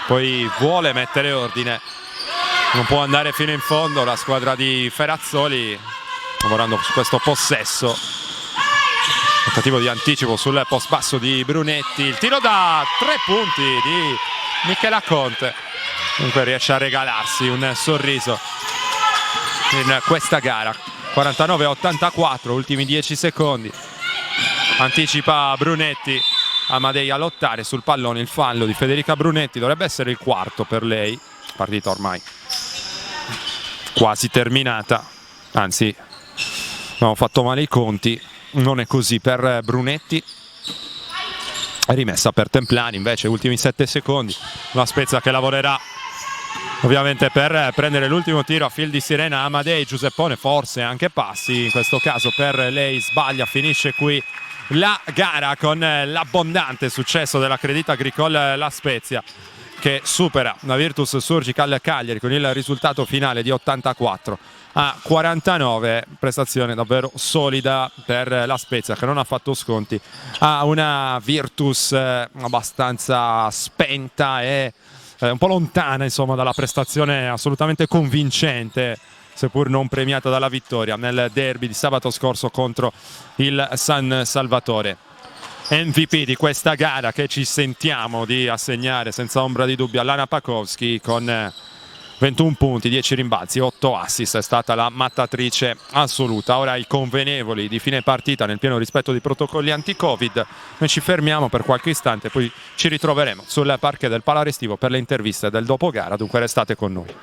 poi vuole mettere ordine, non può andare fino in fondo la squadra di Ferrazzoli, lavorando su questo possesso. Tentativo di anticipo sul post basso di Brunetti, il tiro da 3 punti di Michela Conte. Dunque riesce a regalarsi un sorriso in questa gara. 49-84, ultimi 10 secondi. Anticipa Brunetti, Amadei a lottare sul pallone. Il fallo di Federica Brunetti dovrebbe essere il quarto per lei. Partita ormai quasi terminata, anzi abbiamo fatto male i conti. Non è così per Brunetti. rimessa per Templani, invece ultimi 7 secondi, La Spezia che lavorerà ovviamente per prendere l'ultimo tiro a fil di sirena. Amadei, Giuseppone, forse anche passi, in questo caso per lei sbaglia, finisce qui la gara con l'abbondante successo dell'Accredita Agricole La Spezia, che supera la Virtus Surgical Cagliari con il risultato finale di 84-49, prestazione davvero solida per La Spezia, che non ha fatto sconti a una Virtus abbastanza spenta e un po' lontana, insomma, dalla prestazione assolutamente convincente, seppur non premiata dalla vittoria nel derby di sabato scorso contro il San Salvatore. MVP di questa gara che ci sentiamo di assegnare senza ombra di dubbio a Lana Pakowski, con 21 punti, 10 rimbalzi, 8 assist, è stata la mattatrice assoluta. Ora i convenevoli di fine partita nel pieno rispetto dei protocolli anti-Covid. Noi ci fermiamo per qualche istante, poi ci ritroveremo sul parquet del Pala Restivo per le interviste del dopogara, dunque restate con noi.